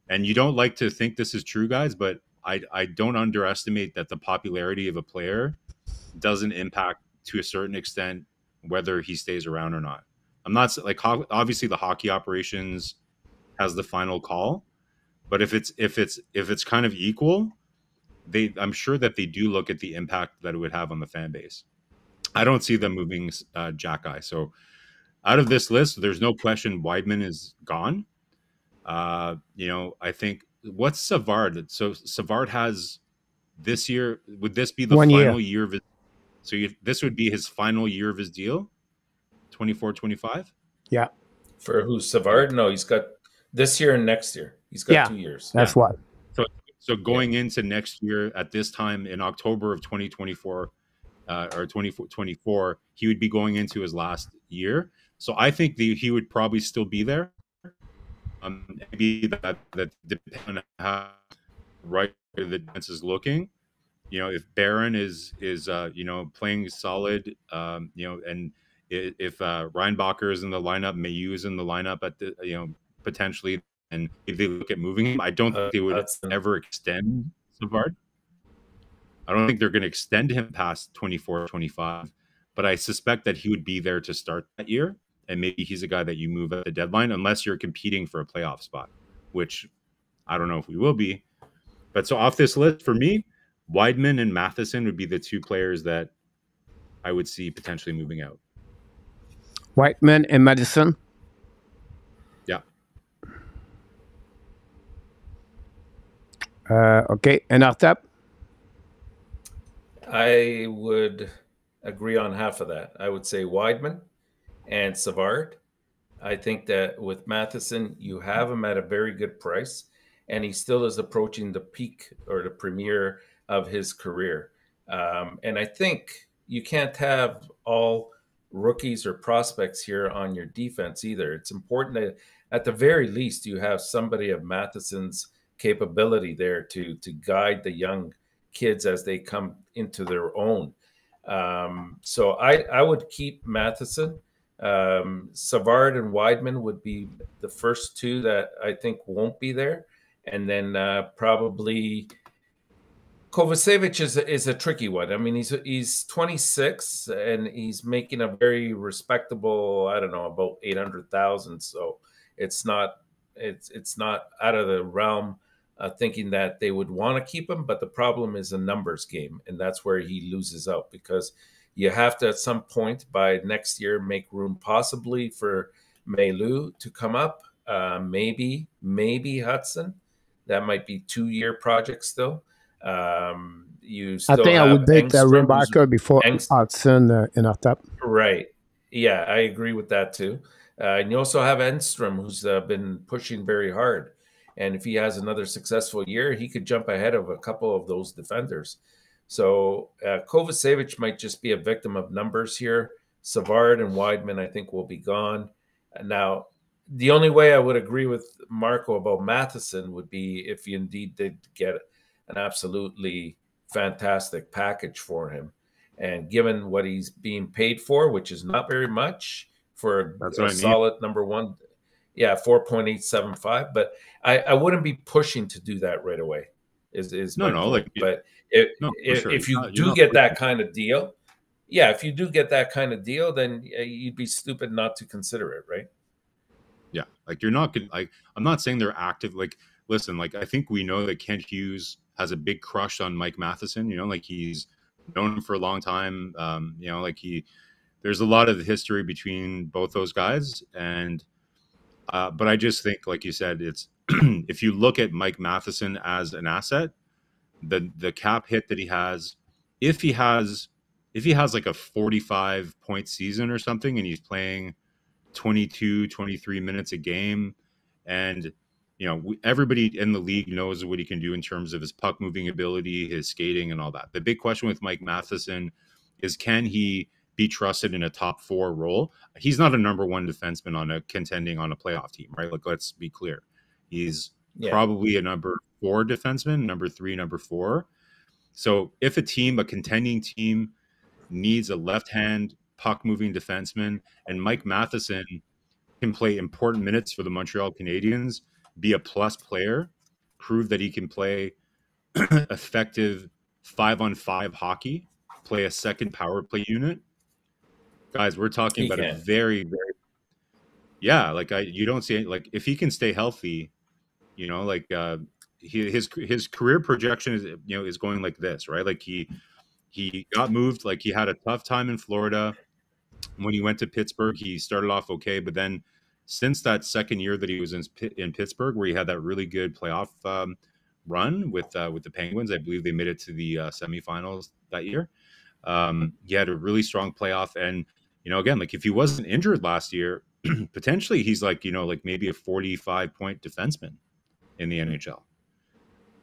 And you don't like to think this is true, guys, but I don't underestimate that the popularity of a player doesn't impact to a certain extent whether he stays around or not. I'm not like, obviously the hockey operations has the final call, but if it's kind of equal, I'm sure that they do look at the impact that it would have on the fan base. I don't see them moving Jack-Eye. So out of this list, there's no question Wideman is gone. I think, what's Savard? So Savard has this year. Would this be the final year of his? So this would be his final year of his deal, 24-25? Yeah. For who, Savard? No, he's got this year and next year. He's got 2 years. That's what. So going into next year at this time in October of 2024 or 2024, he would be going into his last year. So I think he would probably still be there. Maybe that depends on how right the defense is looking. If Barron is playing solid, and if Reinbacher is in the lineup, Meillieuer is in the lineup at the potentially, and if they look at moving him, I don't think they would ever extend Savard. I don't think they're going to extend him past 24-25, but I suspect that he would be there to start that year, and maybe he's a guy that you move at the deadline unless you're competing for a playoff spot, which I don't know if we will be. But so off this list, for me, Wideman and Matheson would be the 2 players that I would see potentially moving out. Wideman and Madison. Yeah. Okay. Enortap. I would agree on half of that. I would say Wideman and Savard. I think that with Matheson, you have him at a very good price, and he still is approaching the peak or the premiere of his career. And I think you can't have all rookies or prospects here on your defense either. It's important that at the very least you have somebody of Matheson's capability there to guide the young kids as they come into their own. So I would keep Matheson. Savard and Wideman would be the first 2 that I think won't be there. And then probably Kovacevic is a tricky one. I mean, he's 26 and he's making a very respectable, I don't know, about 800,000. So it's not out of the realm thinking that they would want to keep him. But the problem is a numbers game, and that's where he loses out, because you have to at some point by next year make room possibly for MEILLEUR to come up. Maybe Hudson. That might be 2-year project still. You still I think I would date Reinbacher before Hudson in our top. Right. Yeah, I agree with that too. And you also have Enstrom, who's been pushing very hard. And if he has another successful year, he could jump ahead of a couple of those defenders. So Kovacevic might just be a victim of numbers here. Savard and Wideman, I think, will be gone. Now, the only way I would agree with Marko about Matheson would be if you indeed did get an absolutely fantastic package for him. And given what he's being paid for, which is not very much for a solid number one, 4.875. But I wouldn't be pushing to do that right away. But if you do get that kind of deal, if you do get that kind of deal, then you'd be stupid not to consider it, right? Yeah, like you're not gonna like. I'm not saying they're active. Like, listen, like I think we know that Kent Hughes has a big crush on Mike Matheson. You know, like he's known him for a long time. You know, like there's a lot of history between both those guys, and but I just think, like you said, it's if you look at Mike Matheson as an asset, the cap hit that he has, if he has like a 45-point season or something, and he's playing 22, 23 minutes a game. And, you know, everybody in the league knows what he can do in terms of his puck moving ability, his skating, and all that. The big question with Mike Matheson is, can he be trusted in a top 4 role? He's not a number 1 defenseman contending on a playoff team, right? Like, let's be clear. He's probably a number 4 defenseman, number 3, number 4. So if a contending team needs a left-hand puck-moving defenseman, and Mike Matheson can play important minutes for the Montreal Canadiens, be a plus player, prove that he can play effective 5-on-5 hockey, play a second power play unit. Guys, we're talking about a very, very, like you don't see it, like if he can stay healthy, you know, like his career projection is, you know, is going like this, right? Like he got moved, like he had a tough time in Florida. When he went to Pittsburgh, he started off okay, but then since that second year that he was in Pittsburgh, where he had that really good playoff run with the Penguins, I believe they made it to the semifinals that year. He had a really strong playoff, and you know, again, like if he wasn't injured last year, potentially he's like, you know, like maybe a 45-point defenseman in the NHL.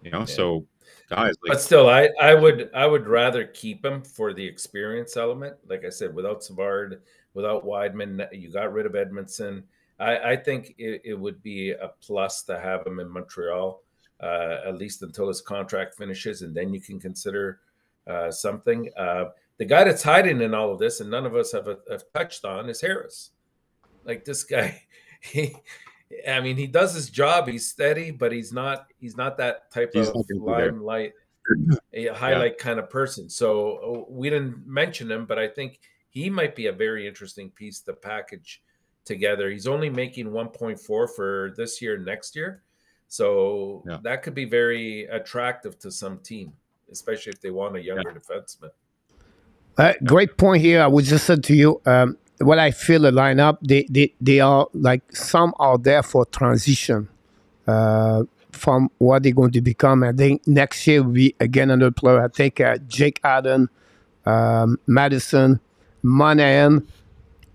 You know, so guys, like, but still, I would rather keep him for the experience element. Like I said, without Savard, without Wideman, you got rid of Edmondson. I think it would be a plus to have him in Montreal, at least until his contract finishes, and then you can consider something. The guy that's hiding in all of this, and none of us have touched on, is Harris. Like this guy, I mean, he does his job. He's steady, but he's not that type of limelight, highlight kind of person. So we didn't mention him, but I think he might be a very interesting piece to package together. He's only making 1.4 for this year, next year. So that could be very attractive to some team, especially if they want a younger defenseman. Great point here. I would just say to you, what I feel the lineup, they are like, some are there for transition from what they're going to become. I think next year will be again another player. I think Jake Allen, Madison, Monahan,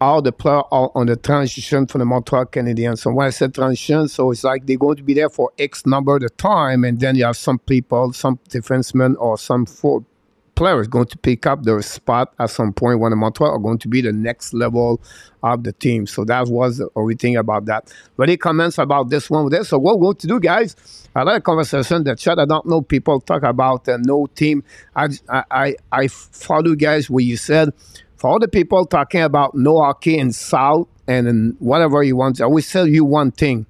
all the players are on the transition from the Montreal Canadiens. So when I said transition, so it's like they're going to be there for X number of time, and then you have some people, some defensemen or some players going to pick up their spot at some point when the Montreal are going to be the next level of the team. So that was everything about that. But any comments about this one with this? So what we're going to do, guys, I had a conversation that chat. I don't know, people talk about no team. I follow, guys, what you said. For all the people talking about no hockey in South and in whatever you want, I always tell you one thing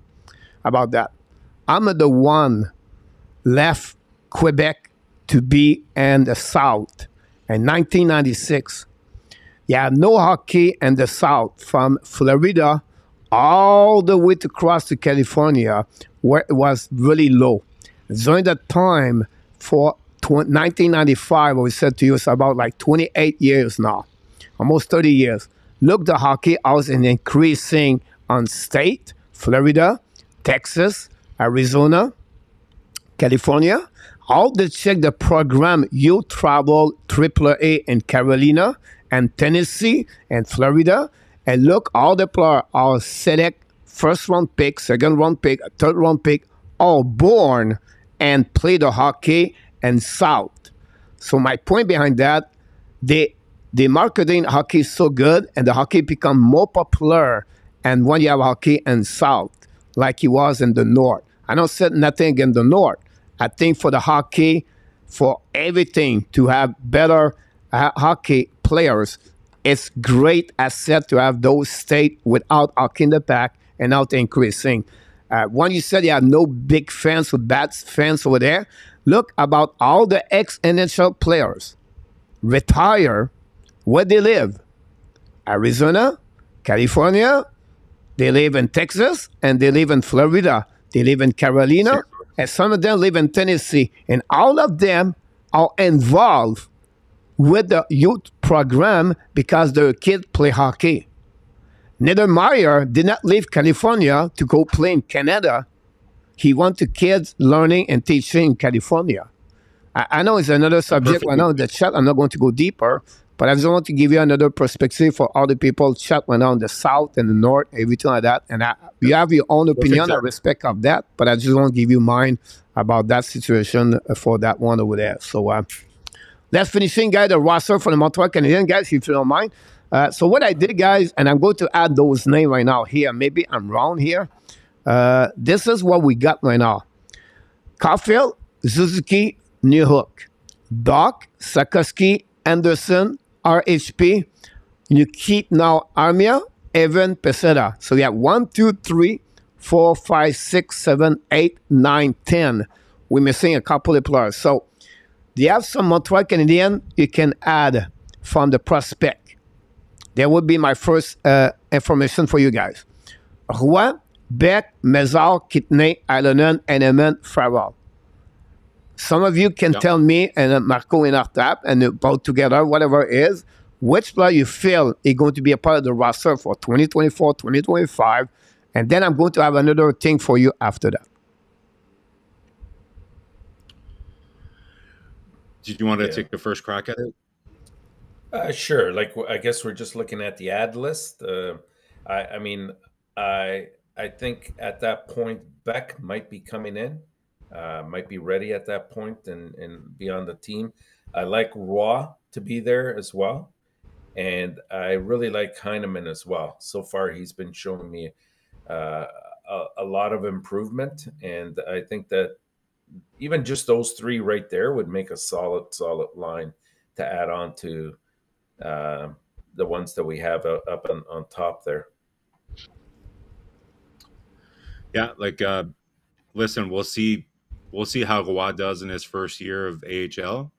about that. I'm the one left Quebec to be in the South in 1996. Yeah, no hockey in the South from Florida all the way across to California, where it was really low. During that time, for 1995, I said to you, it's about like 28 years now, almost 30 years. Look, the hockey was increasing on state, Florida, Texas, Arizona, California. All the check the program, you travel AAA in Carolina and Tennessee and Florida, and look, all the players are select first round pick, second round pick, third round pick, all born and play the hockey in South. So my point behind that, the marketing hockey is so good, and the hockey become more popular, and when you have hockey in South, like it was in the North. I don't say nothing against the North. I think for the hockey, for everything, to have better hockey players, it's great asset to have those states without hockey in the back and out increasing. When you said you have no big fans or bad fans over there, look about all the ex-NHL players retire where they live. Arizona, California, They live in Texas, and they live in Florida. They live in Carolina, and some of them live in Tennessee. And all of them are involved with the youth program because their kids play hockey. Niedermeyer did not leave California to go play in Canada. He wanted kids learning and teaching in California. I know it's another subject. I know the chat. I'm not going to go deeper, but I just want to give you another perspective for all the people chat went on the south and the north, everything like that. And you have your own opinion. I respect of that, but I just want to give you mine about that situation for that one over there. So let's finishing, guys, the roster for the Montreal Canadiens, guys, if you don't mind. So what I did, guys, and I'm going to add those names right now here. Maybe I'm wrong here. This is what we got right now. Caulfield, Suzuki, Newhook, Doc, Sakoski, Anderson, RHP. You keep now Armia, Evan, Peseta. So you have 1, 2, 3, 4, 5, 6, 7, 8, 9, 10. We're missing a couple of players. So you have some Montreal Canadiens you can add from the prospect. That would be my first information for you guys. Roy, Beck, Mézard, Kitney, Ilonen, Eneman, Farrell. Some of you can tell me, and Marko and Enortap, and both together, whatever it is, which player you feel is going to be a part of the roster for 2024, 2025, and then I'm going to have another thing for you after that. Did you want to take the first crack at it? Sure. Like, I guess we're just looking at the ad list. I mean, I think at that point, Beck might be coming in. Might be ready at that point and be on the team. I like Roy to be there as well. And I really like Heineman as well. So far, he's been showing me a lot of improvement. And I think that even just those three right there would make a solid line to add on to the ones that we have up on top there. Yeah, like, listen, we'll see how Roy does in his first year of AHL.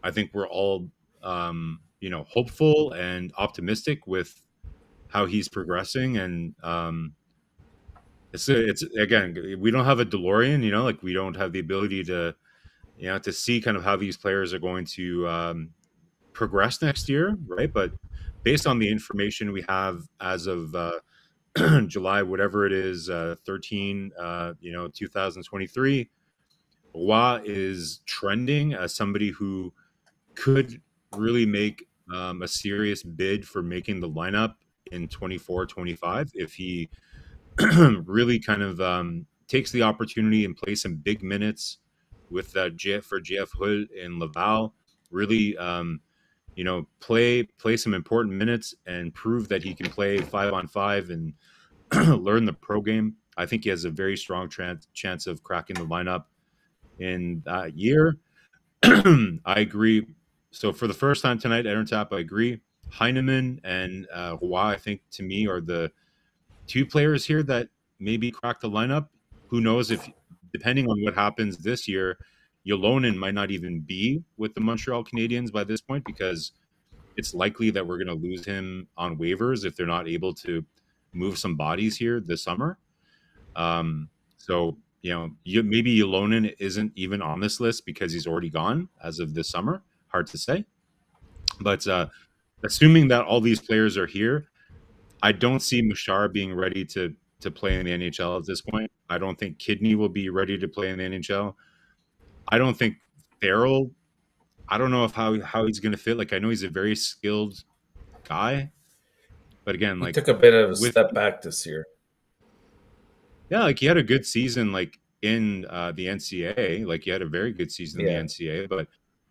I think we're all, hopeful and optimistic with how he's progressing. And it's again, we don't have a DeLorean, like we don't have the ability to, to see kind of how these players are going to progress next year, right? But based on the information we have as of July, whatever it is, 13, 2023, Roy is trending as somebody who could really make a serious bid for making the lineup in 24-25 if he really kind of takes the opportunity and plays some big minutes with GF Hood in Laval, really play some important minutes and prove that he can play 5-on-5 and learn the pro game. I think he has a very strong chance of cracking the lineup in that year. I agree. So for the first time tonight, Enortap, I agree. Heineman and Roy, I think, to me, are the two players here that maybe crack the lineup. Who knows if, depending on what happens this year, Ylonen might not even be with the Montreal Canadiens by this point, because it's likely that we're going to lose him on waivers if they're not able to move some bodies here this summer. So, maybe Ylonen isn't even on this list because he's already gone as of this summer. Hard to say. But assuming that all these players are here, I don't see Machar being ready to play in the NHL at this point. I don't think Kidney will be ready to play in the NHL. I don't think Farrell, I don't know how he's going to fit. Like, I know he's a very skilled guy, but again, he took a bit of a step back this year. Yeah, like he had a good season, like in the NCAA. Like he had a very good season in the NCAA, but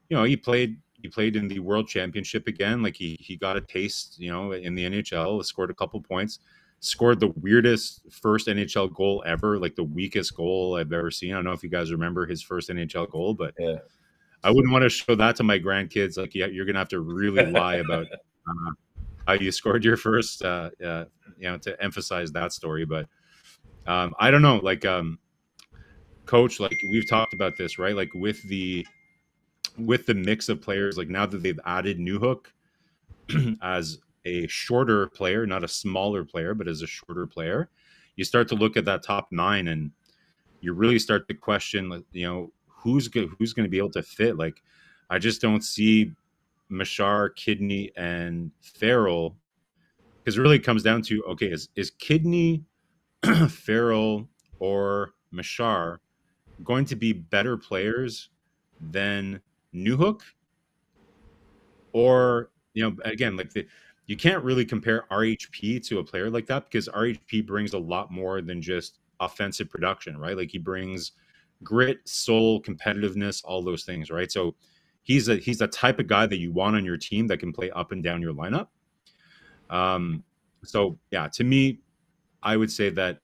he played in the World Championship again. Like he got a taste, in the NHL. Scored a couple points. Scored the weirdest first NHL goal ever, like the weakest goal I've ever seen. I don't know if you guys remember his first NHL goal, but I wouldn't want to show that to my grandkids. Like, you're gonna have to really lie about how you scored your first, to emphasize that story. But I don't know, like, Coach, like we've talked about this, right? Like with the mix of players, like now that they've added Newhook as a shorter player, not a smaller player, but as a shorter player, you start to look at that top 9 and you really start to question, you know, who's going to be able to fit. Like, I just don't see Machar, Kidney, and Farrell, because it really comes down to, okay, is Kidney, Farrell, or Machar going to be better players than Newhook? Or, you know, again, like you can't really compare RHP to a player like that, because RHP brings a lot more than just offensive production, right? Like, he brings grit, soul, competitiveness, all those things, right? So he's the type of guy that you want on your team that can play up and down your lineup. So yeah, to me, I would say that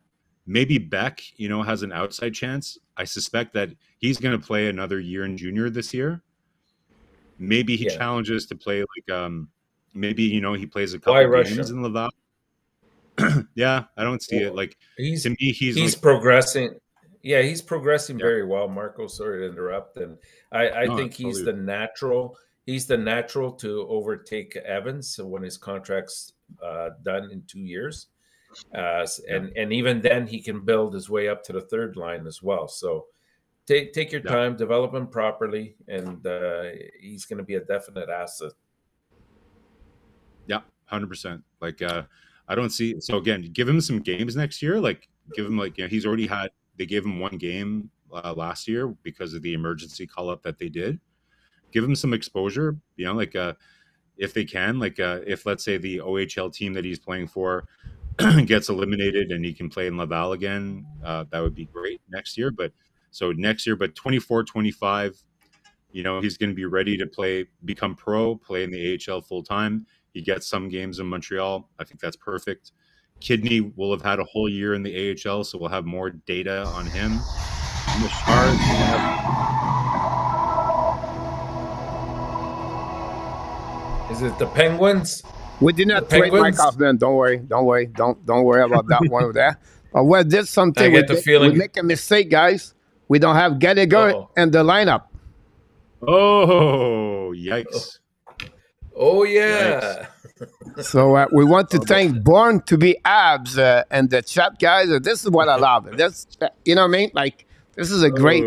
maybe Beck, you know, has an outside chance. I suspect that he's going to play another year in junior this year. Maybe he challenges to play like maybe, you know, he plays a couple games in Laval. Yeah, I don't see it. Like, to me, he's like, progressing. Yeah, he's progressing very well, Marco. Sorry to interrupt. And I think he's the natural. He's the natural to overtake Evans when his contract's done in 2 years. And even then, he can build his way up to the third line as well. So take your time, develop him properly, and he's going to be a definite asset. Yeah, 100%. Like, I don't see. So again, give him some games next year. Like, give him, like, you know, he's already had. They gave him 1 game last year because of the emergency call up that they did. Give him some exposure. You know, like, if they can, like, if let's say the OHL team that he's playing for gets eliminated and he can play in Laval again, that would be great next year. But so next year, but 24, 25, you know, he's going to be ready to play, become pro, play in the AHL full time. He gets some games in Montreal. I think that's perfect. Kidney will have had a whole year in the AHL, so we'll have more data on him. Is it the Penguins? We did not trade Mike Hoffman. Don't worry. Don't worry about that one over there. But we did something. We make a mistake, guys. We don't have Gallagher in the lineup. Oh, yikes. Oh, yeah. Yikes. So we want to thank Born to be Habs and the chat, guys. This is what I love. That's, you know what I mean? Like, this is a great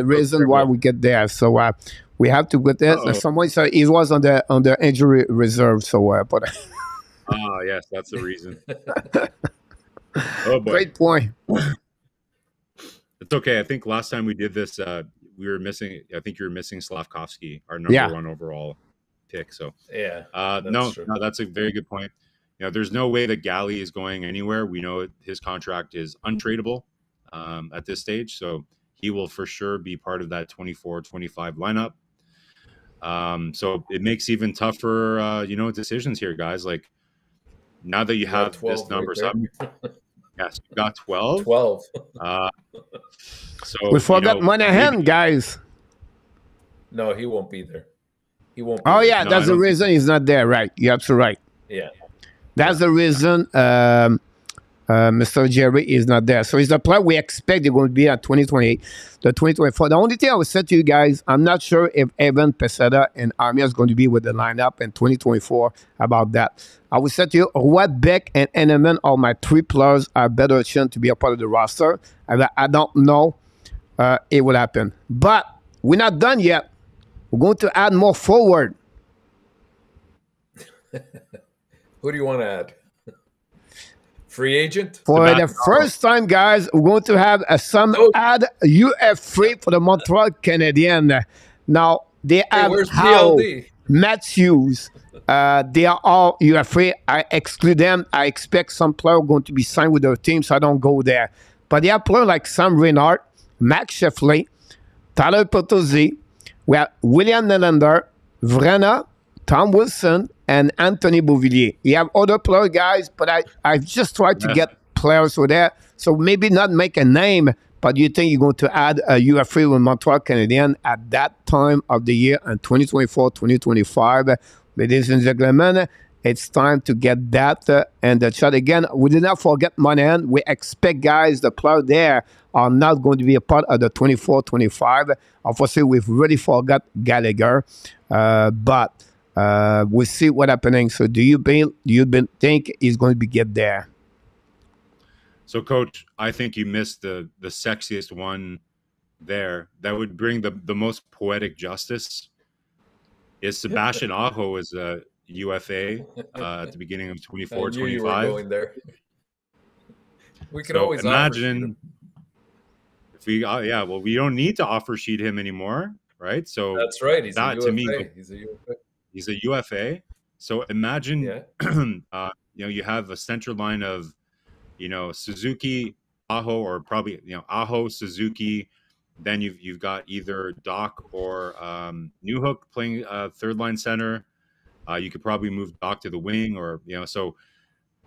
reason why we get there. So we have to get this. Someone said he was on the injury reserve. So, but yes, that's the reason. Oh boy, great point. It's okay. I think last time we did this, we were missing. I think you were missing Slavkovsky, our number 1 overall pick. So that's a very good point. You know, there's no way that Galley is going anywhere. We know his contract is untradeable at this stage, so he will for sure be part of that 24-25 lineup. So it makes even tougher, you know, decisions here, guys. Like, now that you have this number, yes, you got 12. 12. So we forgot Monahan, guys. No, he won't be there. He won't. Oh yeah, that's the reason he's not there. Right, you're absolutely right. Yeah, that's the reason. Mr. Jerry is not there. So he's the player we expect they're going to be at 2028, the 2024. The only thing I would say to you guys, I'm not sure if Evan Peseda and Armia is going to be with the lineup in 2024 about that. I would say to you, Roy, Beck, and Enneman are my 3 players are better chance to be a part of the roster. And I don't know it will happen. But we're not done yet. We're going to add more forward. Who do you want to add? Free agent? For the first time, guys, we're going to have some add UF free for the Montreal Canadiens. Now, they have Howe, Matthews. They are all UF free. I exclude them. I expect some player going to be signed with their team, so I don't go there. But they have players like Sam Reinhart, Max Sheffley, Tyler Potozzi. We have William Nylander, Vrana, Tom Wilson, and Anthony Beauvillier. You have other players, guys, but I just tried to get players for that. So maybe not make a name, but you think you're going to add a UFA with Montreal Canadiens at that time of the year in 2024, 2025. Ladies and gentlemen, it's time to get that and the chat again. We did not forget Monahan. We expect, guys, the players there are not going to be a part of the 24-25. Unfortunately, we've really forgot Gallagher. But We'll see what happening. So do you think he's going to be get there? So, Coach, I think you missed the sexiest one there. That would bring the most poetic justice. Is Sebastian Aho is a UFA at the beginning of 24, I knew you were 25. going there. We could So always imagine if we, well, we don't need to offer sheet him anymore, right? So that's right. He's that a UFA. to me, He's a UFA. he's a UFA. So imagine, Yeah. you have a center line of, Suzuki, Aho, or probably Aho, Suzuki. Then you've got either Doc or Newhook playing third line center. You could probably move Doc to the wing, or so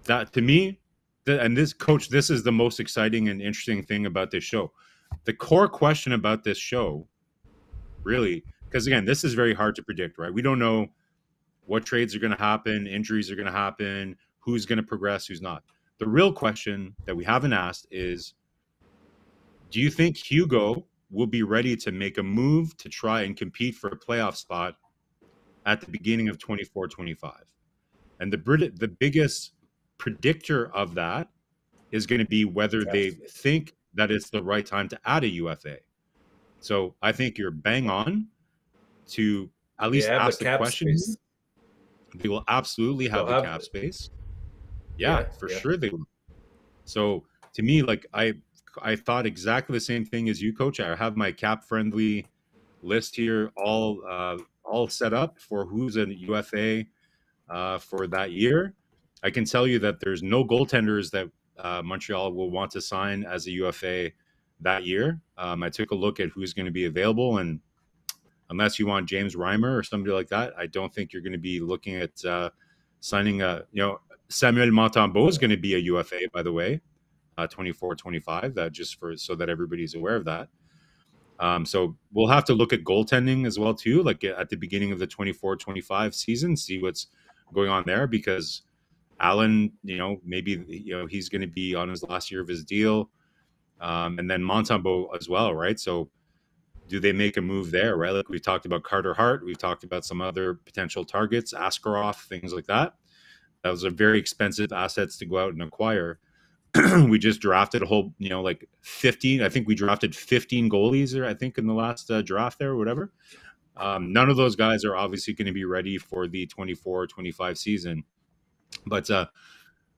that to me, and this coach, this is the most exciting and interesting thing about this show. The core question about this show, really, because again, this is very hard to predict, right? We don't know what trades are going to happen, injuries are going to happen, who's going to progress, who's not. The real question that we haven't asked is, do you think Hugo will be ready to make a move to try and compete for a playoff spot at the beginning of 24-25? And the biggest predictor of that is going to be whether they think that it's the right time to add a UFA. So I think you're bang on to at least ask the question. Space. They will absolutely have the cap space. Yeah, for sure they will. So to me, like I thought exactly the same thing as you, Coach. I have my cap friendly list here all set up for who's a UFA for that year. I can tell you that there's no goaltenders that Montreal will want to sign as a UFA that year. I took a look at who's going to be available, and unless you want James Reimer or somebody like that, I don't think you're going to be looking at signing Samuel Montembeault is going to be a UFA, by the way, 24-25. That just so that everybody's aware of that. So we'll have to look at goaltending as well too, like at the beginning of the 24-25 season, see what's going on there, because Allen, maybe he's going to be on his last year of his deal, and then Montembeault as well, right? So do they make a move there, right? Like we talked about Carter Hart, we've talked about some other potential targets, Askarov, things like that. Those are very expensive assets to go out and acquire. We just drafted a whole, 15. I think we drafted 15 goalies, I think, in the last draft there or whatever. None of those guys are obviously going to be ready for the 24-25 season. But,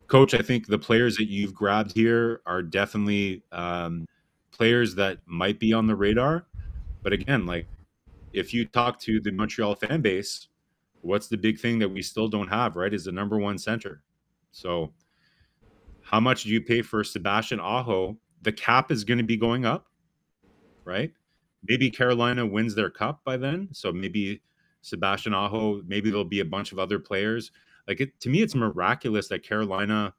Coach, I think the players that you've grabbed here are definitely players that might be on the radar. But again, like if you talk to the Montreal fan base, what's the big thing that we still don't have, right, is the number one center. So how much do you pay for Sebastian Aho? The cap is going to be going up, right? Maybe Carolina wins their cup by then. So maybe Sebastian Aho, maybe there'll be a bunch of other players. Like to me, it's miraculous that Carolina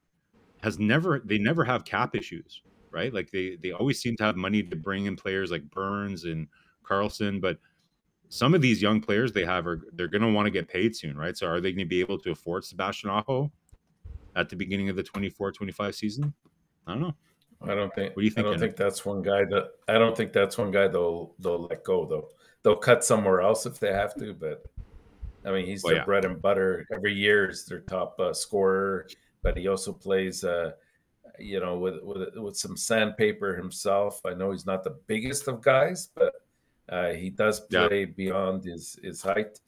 they never have cap issues, right? Like they always seem to have money to bring in players like Burns and Carlson, but some of these young players they're going to want to get paid soon, right? So are they going to be able to afford Sebastian Aho at the beginning of the 24-25 season? I don't know. I don't think. What do you think? I don't think that's one guy they'll let go though. They'll cut somewhere else if they have to, but I mean he's their bread and butter. Every year is their top scorer, but he also plays with some sandpaper himself. I know he's not the biggest of guys, but he does play beyond his height,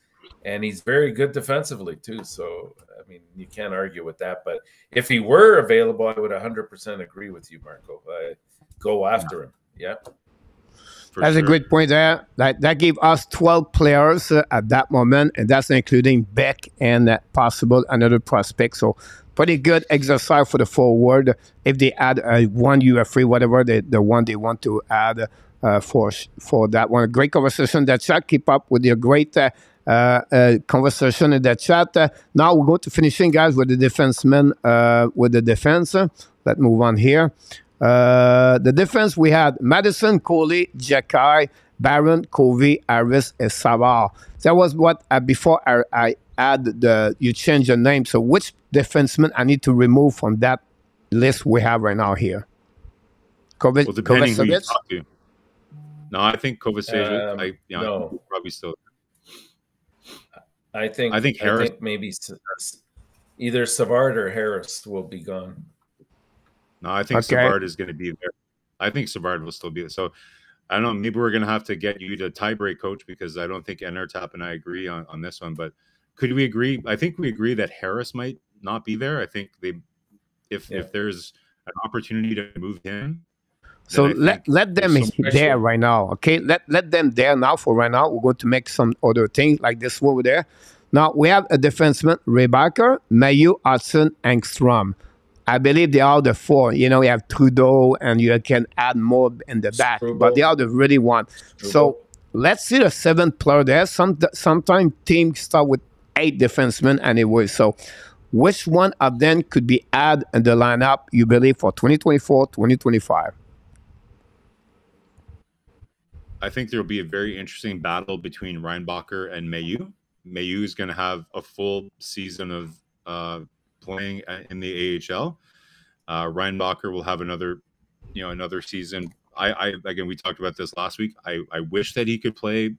and he's very good defensively too. So, I mean, you can't argue with that. But if he were available, I would 100% agree with you, Marco. Go after him. Yeah. That's a great point there. That gave us 12 players at that moment, and that's including Beck and possible another prospect. So pretty good exercise for the forward. If they add one UFA, whatever the one they want to add for that one. A great conversation in the chat. Keep up with your great conversation in the chat. Now we're going to finishing, guys, with the defensemen, with the defense. Let's move on here. The defense, we had Madison, Coley, Jekai, Barron, Covey, Harris, and Savard. That was what before I add you change the name. So which defenseman I need to remove from that list we have right now here? Well, depending who you talk to. No, I think Kovacevic. No, probably still. I think Harris. maybe either Savard or Harris will be gone. No, I think Okay. Savard is going to be there. I think Savard will still be there. So I don't know. Maybe we're going to have to get you to tiebreak, coach, because I don't think Enortap and I agree on this one. But could we agree? I think we agree that Harris might not be there. I think if there's an opportunity to move him. So let them there right now, okay? Let them there now for right now. We're going to make some other things like this over there. Now, we have a defenseman, Rebecca, MEILLEUR, Hudson, Engstrom. I believe they are the four. You know, you have Trudeau, and you can add more in the back, but they are the really one. So let's see the seventh player there. Sometimes teams start with 8 defensemen anyway. So which one of them could be added in the lineup, you believe, for 2024, 2025? I think there will be a very interesting battle between Reinbacher and MEILLEUR. MEILLEUR is going to have a full season of playing in the AHL. Reinbacher will have another season. Again, we talked about this last week. I wish that he could play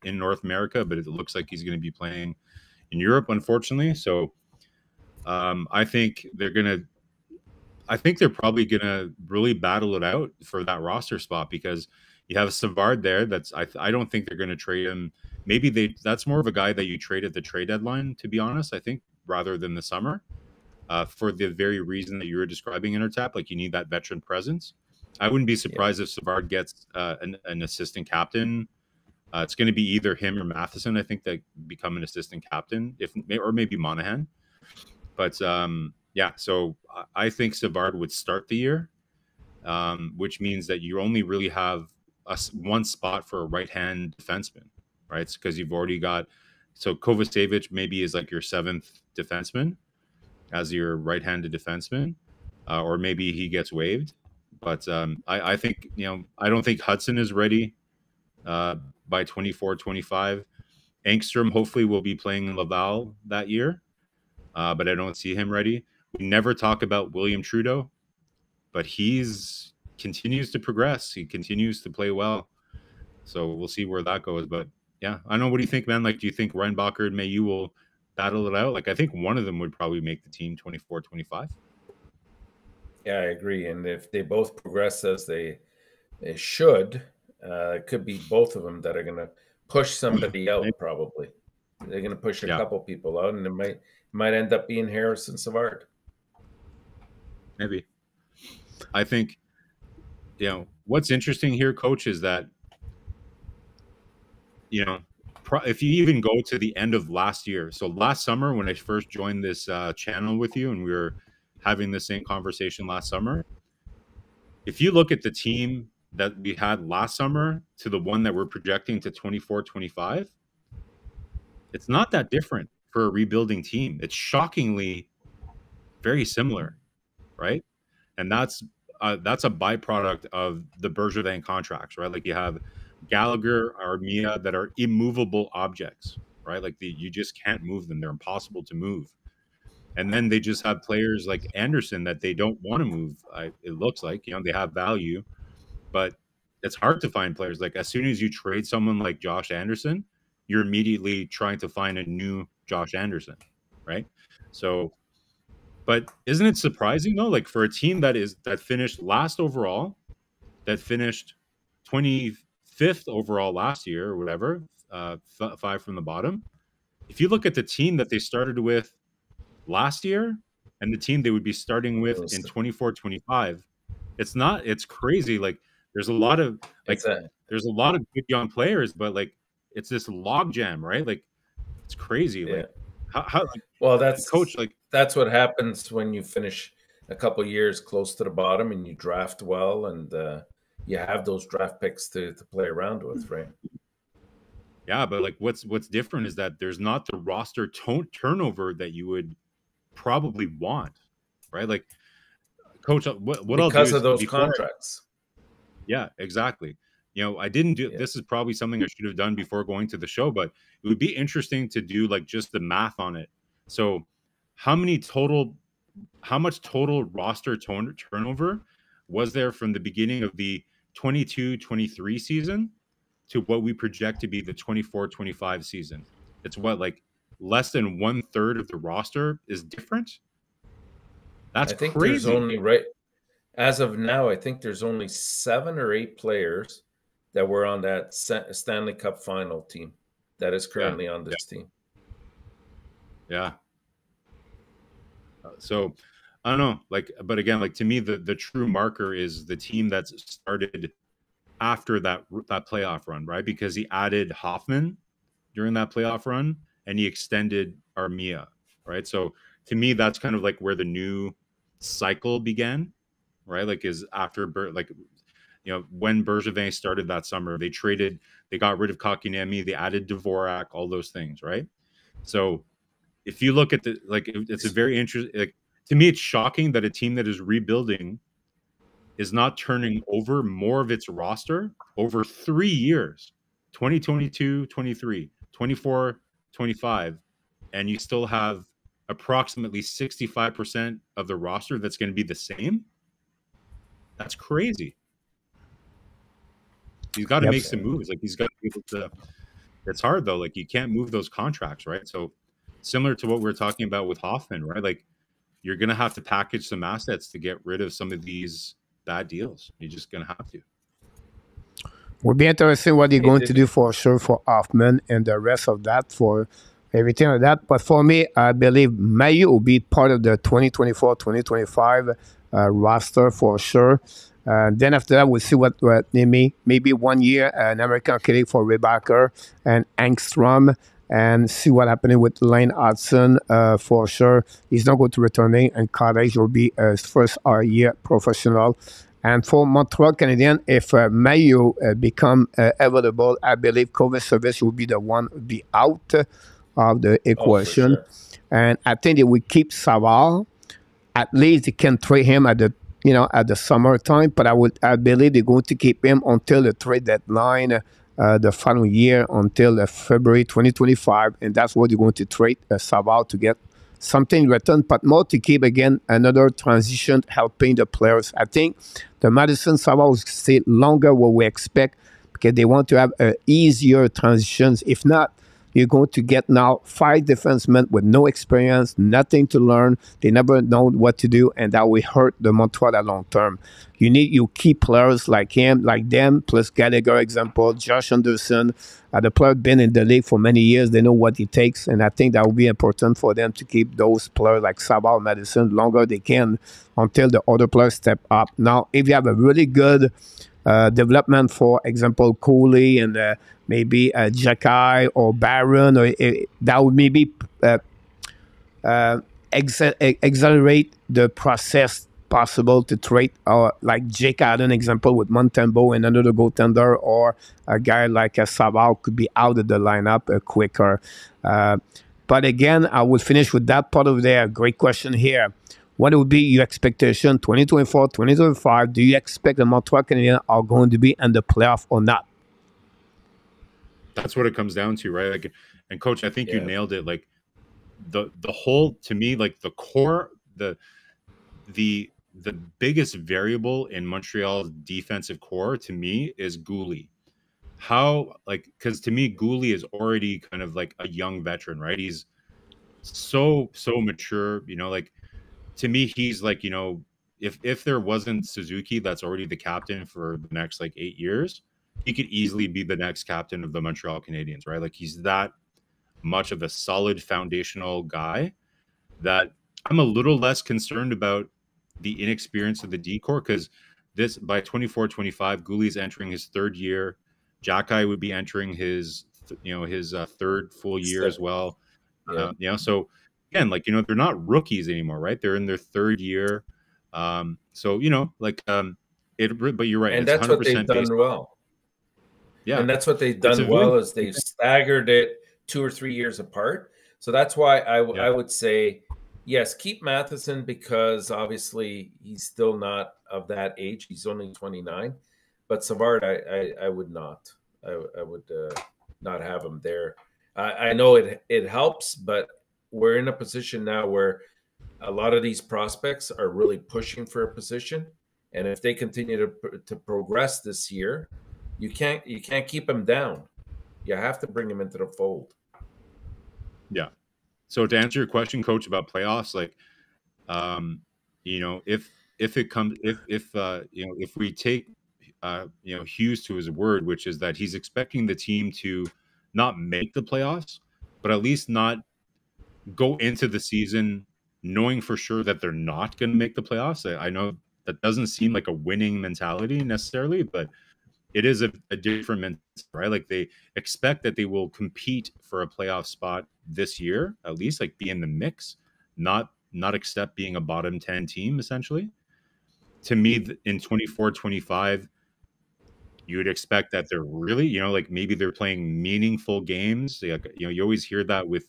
in North America, but it looks like he's going to be playing in Europe, unfortunately. So I think they're probably going to really battle it out for that roster spot, because you have Savard there. I don't think they're going to trade him. Maybe that's more of a guy that you trade at the trade deadline, to be honest, I think, rather than the summer, for the very reason that you were describing, Enortap. Like, you need that veteran presence. I wouldn't be surprised if Savard gets an assistant captain. It's going to be either him or Matheson, I think, that become an assistant captain, or maybe Monahan. But so I think Savard would start the year, which means that you only really have one spot for a right-hand defenseman, right? Because you've already got, so Kovacevic maybe is like your 7th defenseman as your right-handed defenseman, or maybe he gets waived. But I think, I don't think Hudson is ready by 24, 25. Engstrom hopefully will be playing in Laval that year, but I don't see him ready. We never talk about William Trudeau, but continues to progress. He continues to play well. So we'll see where that goes. But yeah, I don't know. What do you think, man? Like, do you think Reinbacher and MEILLEUR will battle it out? Like, I think one of them would probably make the team 24, 25. Yeah, I agree. And if they both progress as they should, it could be both of them that are going to push somebody out. Probably they're going to push a couple people out, and it might end up being Harris and Savard. Maybe. I think, what's interesting here, coach, is that, if you even go to the end of last year, so last summer when I first joined this channel with you, and we were having the same conversation last summer, if you look at the team that we had last summer to the one that we're projecting to 24, 25, it's not that different for a rebuilding team. It's shockingly very similar, right? And that's a byproduct of the Bergevin contracts, right? Like, you have Gallagher, Armia, that are immovable objects, right? Like, you just can't move them. They're impossible to move. And then they just have players like Anderson that they don't want to move. It looks like, they have value, but it's hard to find players. Like, as soon as you trade someone like Josh Anderson, you're immediately trying to find a new Josh Anderson, right? So, but isn't it surprising though? Like, for a team that finished last overall, that finished 25th overall last year or whatever, 5 from the bottom. If you look at the team that they started with last year and the team they would be starting with in 24, 25, it's crazy. Like, there's a lot of there's a lot of good young players, but like, it's this logjam, right? Like, it's crazy. Like, how well, that's coach, like, that's what happens when you finish a couple years close to the bottom and you draft well, and you have those draft picks to play around with, right? Yeah, but like, what's different is that there's not the roster turnover that you would probably want, right? Like, coach, what I'll do because of those contracts. Yeah, exactly. I didn't do this. Is probably something I should have done before going to the show, but it would be interesting to do like just the math on it. So how much total roster turnover was there from the beginning of the 22-23 season to what we project to be the 24-25 season? it's what, like less than 1/3 of the roster is different. That's I think crazy. there's only as of now, I think there's only 7 or 8 players that were on that Stanley Cup final team that is currently on this team. Yeah. So I don't know, like, but again, like to me, the true marker is the team that's started after that playoff run, right? Because he added Hoffman during that playoff run, and he extended Armia, right? So to me, that's kind of like where the new cycle began, right? Like is after when Bergevin started that summer, they got rid of Kotkaniemi, they added Dvorak, all those things, right? So if you look at it's a very interesting. Like, to me, it's shocking that a team that is rebuilding is not turning over more of its roster over 3 years, 2022, 23, 24, 25, and you still have approximately 65% of the roster that's going to be the same. That's crazy. He's got to make some moves. Like, he's got to be able to. It's hard though. Like, you can't move those contracts, right? So similar to what we were talking about with Hoffman, right? Like, you're going to have to package some assets to get rid of some of these bad deals. You're just going to have to. Will be interesting what they're going to do for sure for Hoffman and the rest of that for everything like that. But for me, I believe MEILLEUR will be part of the 2024-2025 roster for sure. Then after that, we'll see what maybe 1 year an American Canadian for Rebacker and Engstrom, and see what happening with Lane Hudson for sure. He's not going to return, and Cottage will be his first year professional. And for Montreal Canadiens, if MEILLEUR become available, I believe Kovacevic will be the one to be out of the equation. Sure. And I think they will keep Savard. At least they can trade him at the summertime. But I believe they're going to keep him until the trade deadline, the final year, until February 2025, and that's what they're going to trade Savard to get something returned, but more to keep, again, another transition helping the players. I think the Madison Savard will stay longer what we expect because they want to have easier transitions. If not, you're going to get now 5 defensemen with no experience, nothing to learn. They never know what to do, and that will hurt the Montreal at long term. You need your key players like him, like them, plus Gallagher, example, Josh Anderson. The player been in the league for many years. They know what it takes, and I think that will be important for them to keep those players like Savard, Madison longer they can until the other players step up. Now, if you have a really good development, for example, Cooley and maybe Jacky or Barron, or that would maybe accelerate the process possible to trade, like Jake Allen, example, with Montembeault and another goaltender, or a guy like Savard could be out of the lineup quicker. But again, I will finish with that part of there. Great question here. What would be your expectation 2024, 2025? Do you expect the Montreal Canadiens are going to be in the playoff or not? That's what it comes down to, right? Like, and Coach, I think you nailed it. Like the whole, to me, like the core, the biggest variable in Montreal's defensive core to me is Gouli. How, like, because to me, Gouli is already kind of like a young veteran, right? He's so mature, like, to me, he's like, if there wasn't Suzuki that's already the captain for the next like 8 years, he could easily be the next captain of the Montreal Canadiens, right? Like, he's that much of a solid foundational guy that I'm a little less concerned about the inexperience of the D-corps, because by 24-25, Gouli's entering his 3rd year. Jacky would be entering his third full year as well. So again, like, they're not rookies anymore, right? They're in their 3rd year. But you're right. And it's that's 100% what they've done well. Yeah. And that's what they've done well, is they've staggered it 2 or 3 years apart. So that's why I would say, yes, keep Matheson, because obviously he's still not of that age. He's only 29. But Savard, I would not. I would not have him there. I know it helps, but we're in a position now where a lot of these prospects are really pushing for a position, and if they continue to progress this year, you can't keep them down. You have to bring them into the fold. Yeah. So to answer your question, Coach, about playoffs, like, you know, if it comes, if you know, if we take, you know, Hughes to his word, which is that he's expecting the team to not make the playoffs, but at least not go into the season knowing for sure that they're not going to make the playoffs. I know that doesn't seem like a winning mentality necessarily, but it is a different mentality, right? Like they expect that they will compete for a playoff spot this year, at least like be in the mix, not accept being a bottom 10 team essentially. To me, in 24-25, you would expect that they're really, you know, like maybe they're playing meaningful games. Like, you know, you always hear that with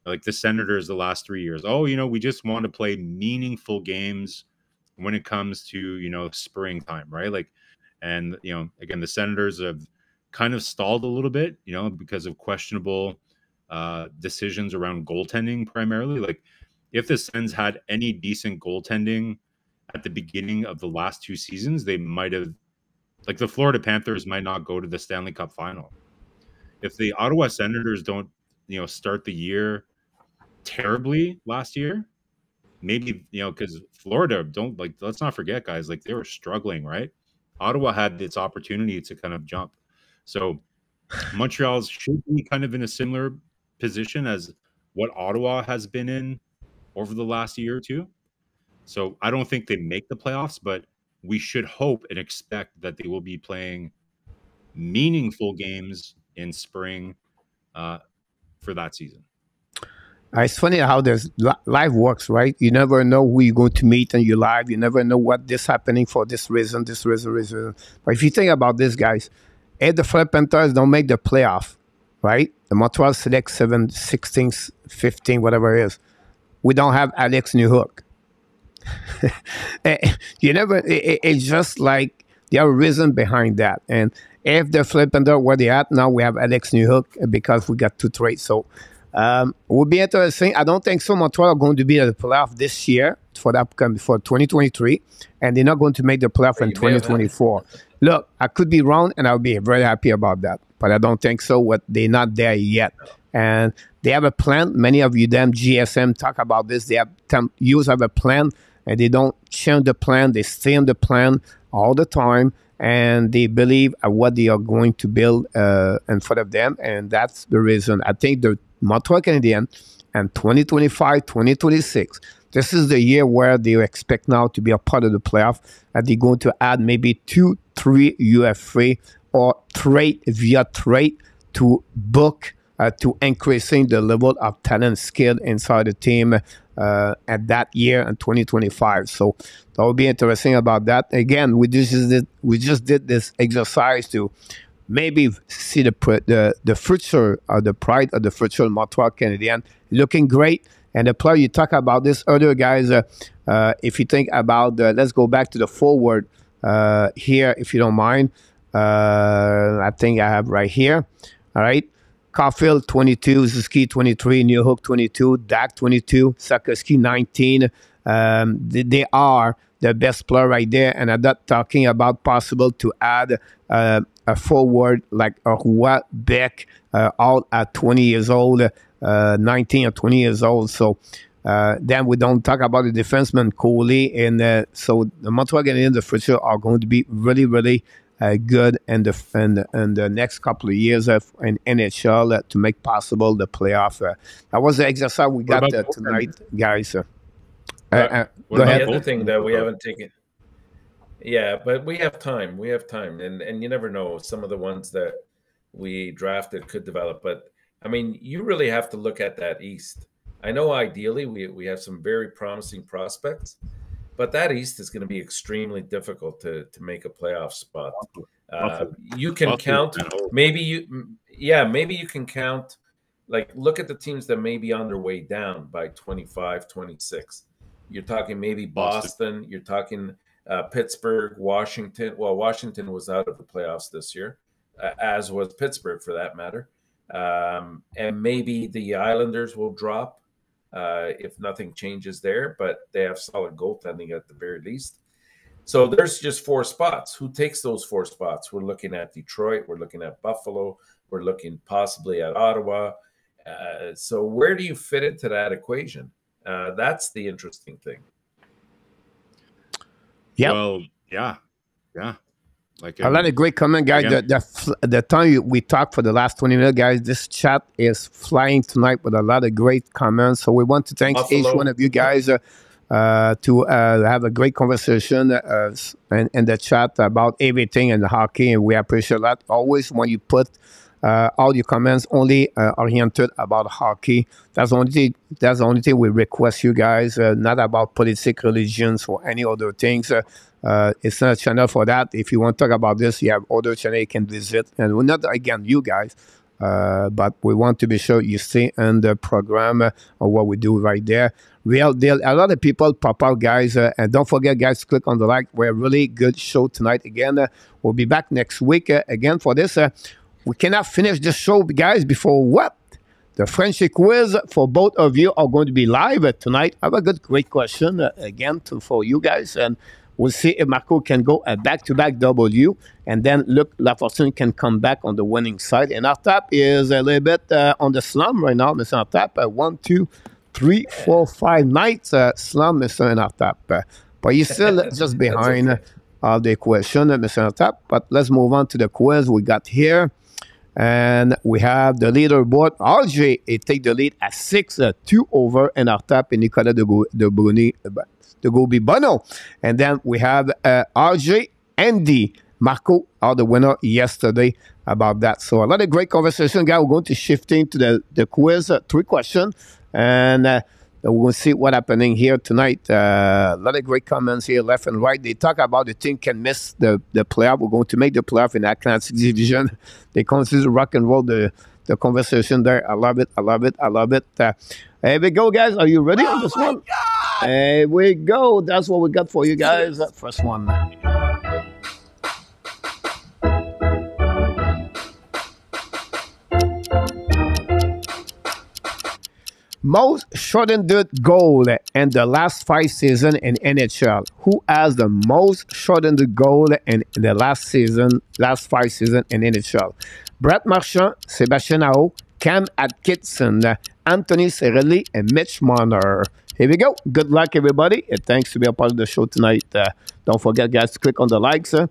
like the Senators the last 3 years. Oh, you know, we just want to play meaningful games when it comes to, you know, springtime, right? Like, and, you know, again, the Senators have kind of stalled a little bit, you know, because of questionable decisions around goaltending primarily. Like, if the Sens had any decent goaltending at the beginning of the last 2 seasons, they might have, like the Florida Panthers might not go to the Stanley Cup final. If the Ottawa Senators don't, you know, start the year terribly last year, maybe, you know, because Florida, don't, like, let's not forget, guys, like they were struggling, right? Ottawa had its opportunity to kind of jump. So Montreal should be kind of in a similar position as what Ottawa has been in over the last year or two. So I don't think they make the playoffs, but we should hope and expect that they will be playing meaningful games in spring for that season. It's funny how life works, right? You never know who you're going to meet in your life. You never know what this happening for this reason. But if you think about this, guys, if the Florida Panthers don't make the playoff, right? The Montreal select 7, 16, 15, whatever it is. We don't have Alex Newhook. You never. It's just like there are reason behind that. And if the Florida Panthers where they at now, we have Alex Newhook because we got 2 trades. So. Would be interesting. I don't think so. Montreal are going to be at the playoff this year for 2023, and they're not going to make the playoff in 2024. Look, I could be wrong, and I'll be very happy about that, but I don't think so. They're not there yet, and they have a plan. Many of you, them GSM, talk about this. They have years of a plan, and they don't change the plan. They stay on the plan all the time. And they believe at what they are going to build in front of them. And that's the reason. I think the Montreal Canadiens and 2025, 2026, this is the year where they expect now to be a part of the playoff. And they're going to add maybe 2, 3 UFA or trade via trade to book, to increasing the level of talent skill inside the team at that year in 2025. So that will be interesting about that. Again, we just did this exercise to maybe see the future or the pride of the future Montreal Canadiens looking great. And the player you talk about this earlier, guys, if you think about let's go back to the forward here, if you don't mind. I think I have right here. All right. Caulfield 22, Suzuki 23, Newhook 22, Dak 22, Sakoski 19. They are the best player right there. And I'm not talking about possible to add a forward like a Roy Beck, all at 20 years old, 19 or 20 years old. So then we don't talk about the defenseman Coley. And so the Montreal Canadiens in the future are going to be really, really good in the next couple of years in NHL to make possible the playoff. That was the exercise we got tonight, guys. Go ahead. The other thing that we haven't taken. Yeah, but we have time. We have time. And you never know. Some of the ones that we drafted could develop. But, I mean, you really have to look at that East. I know ideally we have some very promising prospects. But that East is going to be extremely difficult to make a playoff spot. You can count, maybe you can count, like look at the teams that may be on their way down by 25, 26. You're talking maybe Boston. You're talking Pittsburgh, Washington. Well, Washington was out of the playoffs this year, as was Pittsburgh for that matter. And maybe the Islanders will drop. If nothing changes there, but they have solid goaltending at the very least. So there's just 4 spots. Who takes those 4 spots? We're looking at Detroit. We're looking at Buffalo. We're looking possibly at Ottawa. So where do you fit into that equation? That's the interesting thing. Yeah. Well, yeah. Like a lot of great comment, guys. The time we talked for the last 20 minutes, guys, this chat is flying tonight with a lot of great comments. So we want to thank each one of you guys to have a great conversation in the chat about everything in the hockey, and we appreciate that. Always when you put all your comments only oriented about hockey. That's the only thing we request you guys, not about politics, religions, or any other things. It's not a channel for that. If you want to talk about this, you have other channel you can visit. And we're not, again, you guys, but we want to be sure you stay in the program of what we do right there. Real deal. A lot of people pop out, guys. And don't forget, guys, click on the like. We're a really good show tonight. Again, we'll be back next week again for this. We cannot finish this show, guys, before what? The Frenchy Quiz for both of you are going to be live tonight. I have a great question again for you guys. And we'll see if Marko can go a back-to-back W, and then Luc Lafortune can come back on the winning side. And Enortap is a little bit on the slum right now, Mr. Enortap. 1, 2, 3, 4, 5 nights slum, Mr. Enortap. But he's still just behind the question, Mr. Enortap. But let's move on to the quiz we got here. And we have the leaderboard. RJ, it take the lead at 6-2 over Enortap and Nicolas de Gobi Bono. And then we have RJ, Andy, Marko are the winner yesterday about that. So a lot of great conversation, guys. We're going to shift into the quiz, 3 questions. And we're going to see what's happening here tonight. A lot of great comments here, left and right. They talk about the team can miss the playoff. We're going to make the playoff in the Atlantic Division. They consider rock and roll the conversation there. I love it. I love it. I love it. Here we go, guys. Are you ready on this one? God! Here we go. That's what we got for you guys. First one. Most shortened goal in the last 5 seasons in NHL. Who has the most shortened goal in the last 5 seasons in NHL? Brett Marchand, Sébastien Aho, Cam Atkinson, Anthony Cirelli, and Mitch Marner. Here we go. Good luck, everybody. And thanks to be a part of the show tonight. Don't forget, guys, to click on the likes if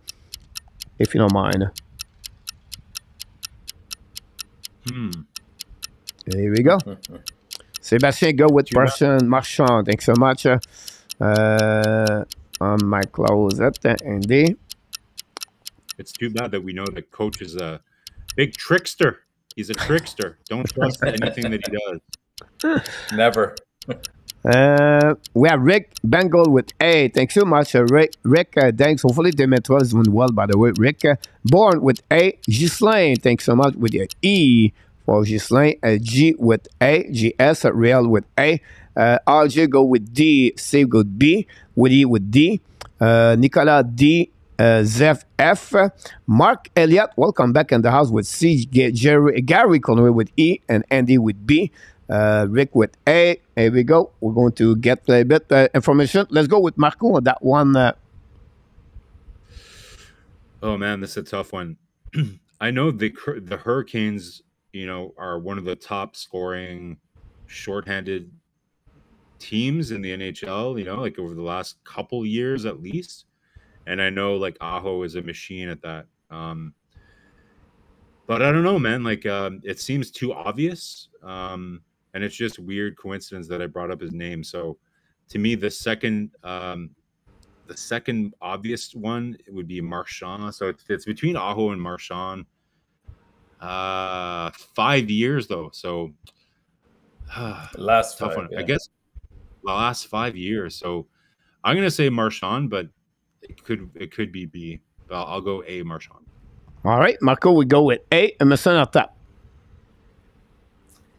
you don't mind. Here we go. Sébastien, go with Marchand. Thanks so much. On my closet, Andy. It's too bad that we know that coach is a big trickster. He's a trickster. Don't trust anything that he does. Never. We have Rick Bengal with A. Thanks so much, Rick. Thanks. Hopefully, Demetra is doing well, by the way. Rick, Born with A. Ghislain, thanks so much with your E. For Ghislain, G with A, GS, Real with A, RJ go with D, Steve go with B, Woody with D, Nicolas D, Zeph F, Mark Elliott, welcome back in the house with C, Gary Conway with E, and Andy with B, Rick with A. Here we go. We're going to get a bit information. Let's go with Marko on that one. Oh, man, this is a tough one. I know the Hurricanes, you know, are one of the top scoring shorthanded teams in the NHL, you know, like over the last couple years at least. And I know like Aho is a machine at that. But I don't know, man, like it seems too obvious. And it's just weird coincidence that I brought up his name. So to me, the second obvious one would be Marchand. So it's between Aho and Marchand. 5 years though, so last tough 5, one. yeah. I guess the last 5 years. So I'm gonna say Marchand, but it could be B. But I'll go A, Marchand. All right, Marko, we go with A, and Mr. Enortap.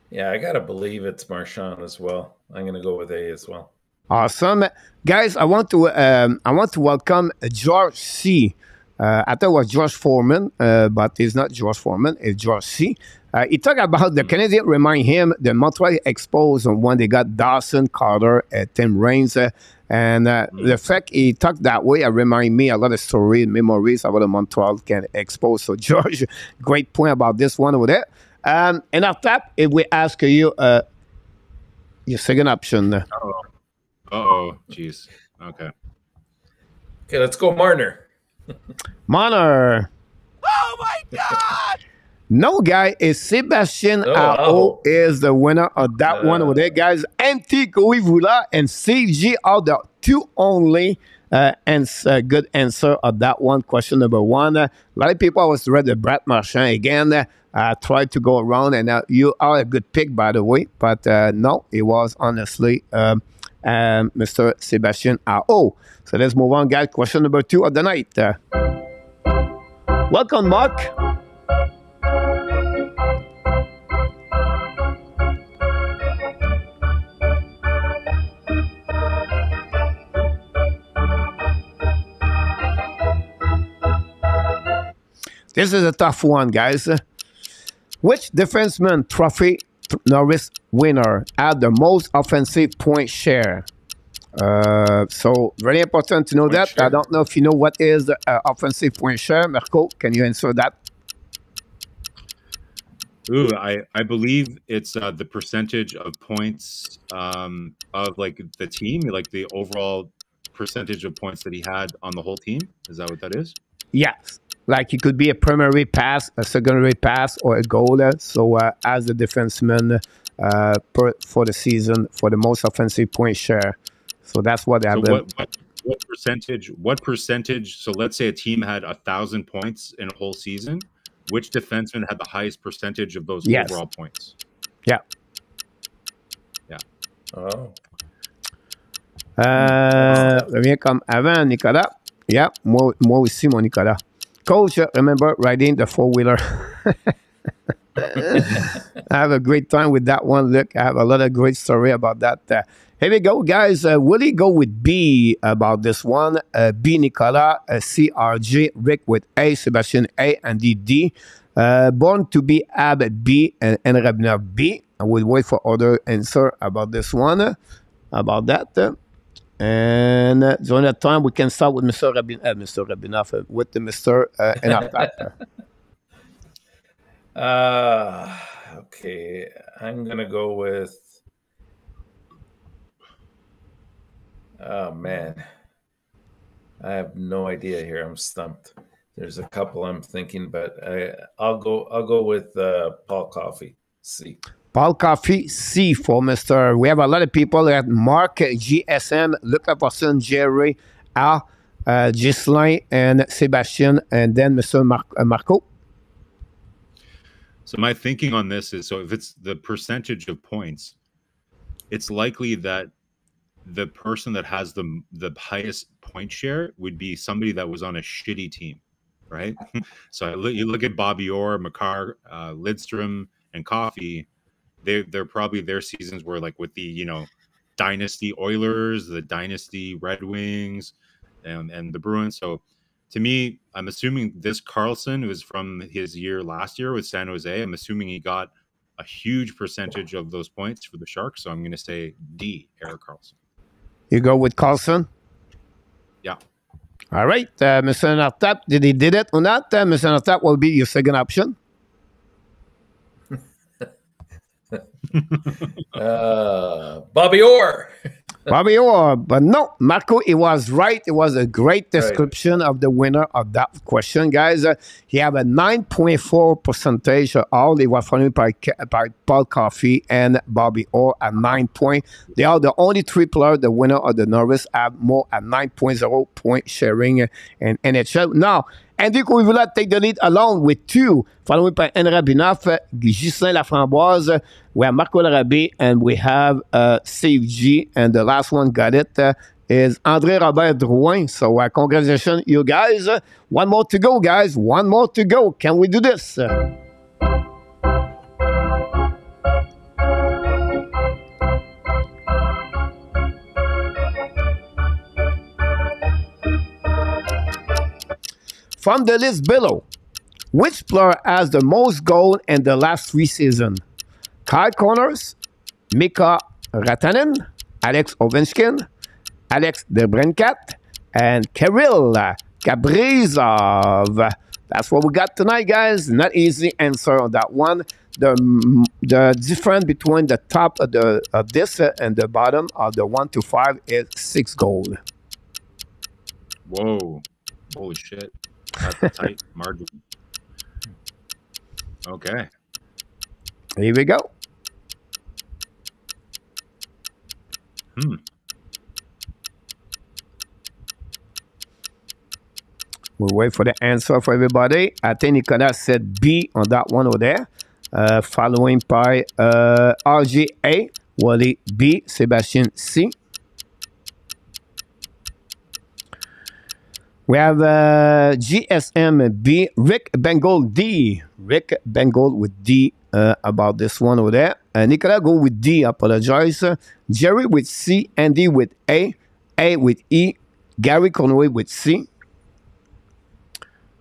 Yeah, I gotta believe it's Marchand as well. I'm gonna go with A as well. Awesome, guys. I want to welcome George C. I thought it was George Foreman, but it's not George Foreman. It's George C. He talked about the Canadiens remind him the Montreal Expos when they got Dawson, Carter, Tim Raines. And the fact he talked that way, remind me a lot of stories, memories about the Montreal Expos. So, George, great point about this one over there. And after that, if we ask you your second option. Uh-oh. Jeez. Okay. Okay, let's go Marner. Marner. Oh my God! No, guy, is Sébastien Oh, Aho wow. is the winner of that one over there, guys. MT Goivula and CG are the two only good answer of that one. Question number one. A lot of people was read the Brett Marchand again. Tried to go around, and you are a good pick, by the way. But no, it was honestly Mr. Sébastien Aho. So let's move on, guys. Question number two of the night. Welcome, Mark. This is a tough one, guys. Which defenseman trophy Norris winner had the most offensive point share? So very important to know Point that. share. I don't know if you know what is offensive point share. Marco, can you answer that? Ooh, I believe it's the percentage of points of like the team, like the overall percentage of points that he had on the whole team. Is that what that is? Yes. Like it could be a primary pass, a secondary pass, or a goal. So as a defenseman for the season for the most offensive point share. So that's what So happened. what percentage? What percentage? So let's say a team had 1,000 points in a whole season. Which defenseman had the highest percentage of those Yes. overall points? Yeah. Yeah. Oh. Reviens comme avant, Nicolas. Yeah, moi aussi, mon Nicolas. Coach, remember riding the four-wheeler. I have a great time with that one. Look, I have a lot of great story about that. Here we go, guys. Will he go with B about this one? B, Nicolas. C, RJ. Rick with A. Sebastian A. Andy D. Born to be Ab B. And Rabner B. I will wait for other answer about this one. About that. And during that time, we can start with Mr. Rabinoff, with the Mr. Enortap. Okay, I'm gonna go with. Oh man, I have no idea here. I'm stumped. There's a couple I'm thinking, but I'll go with Paul Coffey. C. Paul Coffey, C for Mr. We have a lot of people at Mark, GSM, Luc Laporson, Jerry, A, Ghislain, and Sébastien, and then Mr. Marco. So my thinking on this is, so if it's the percentage of points, it's likely that the person that has the highest point share would be somebody that was on a shitty team, right? So you look at Bobby Orr, Makar, Lidstrom, and Coffey. They're probably their seasons were like with the Dynasty Oilers, the Dynasty Red Wings, and the Bruins. So to me, I'm assuming this Carlson was from his year last year with San Jose. I'm assuming he got a huge percentage of those points for the Sharks. So I'm going to say D, Erik Karlsson. You go with Carlson? Yeah. All right. Mr. Enortap, did he did it or not? Mr. Enortap will be your second option. Bobby Orr. Bobby Orr, but no, Marco, it was right. It was a great description of the winner of that question, guys. He have a 9.4 percentage of all. They were followed by Paul Coffey and Bobby Orr at 9 points. They are the only three players, the winner of the Norris, have more at 9.0 point sharing in NHL. Now, Andy Koivula take the lead alone with 2, followed by Henri Binoff, Ghislain Laframboise, we have Marco Larabé, and we have Steve G. And the last one got it is André Robert Drouin. So congratulations, you guys. One more to go, guys. One more to go. Can we do this? From the list below, which player has the most goals in the last 3 seasons? Kyle Connors, Mika Ratanen, Alex Ovechkin, Alex DeBrincat, and Kirill Kaprizov. That's what we got tonight, guys. Not easy answer on that one. the difference between the top of this and the bottom of the 1 to 5 is 6 gold. Whoa. Holy shit. That's a tight margin. Okay. Here we go. We'll wait for the answer for everybody. I think Nicolas said B on that one over there. Following by RGA, Wally B, Sebastian C. We have GSM B, Rick Bengal D. Rick Bengal with D about this one over there. Nicolas go with D, apologize. Jerry with C, Andy with A with E, Gary Cournoyer with C.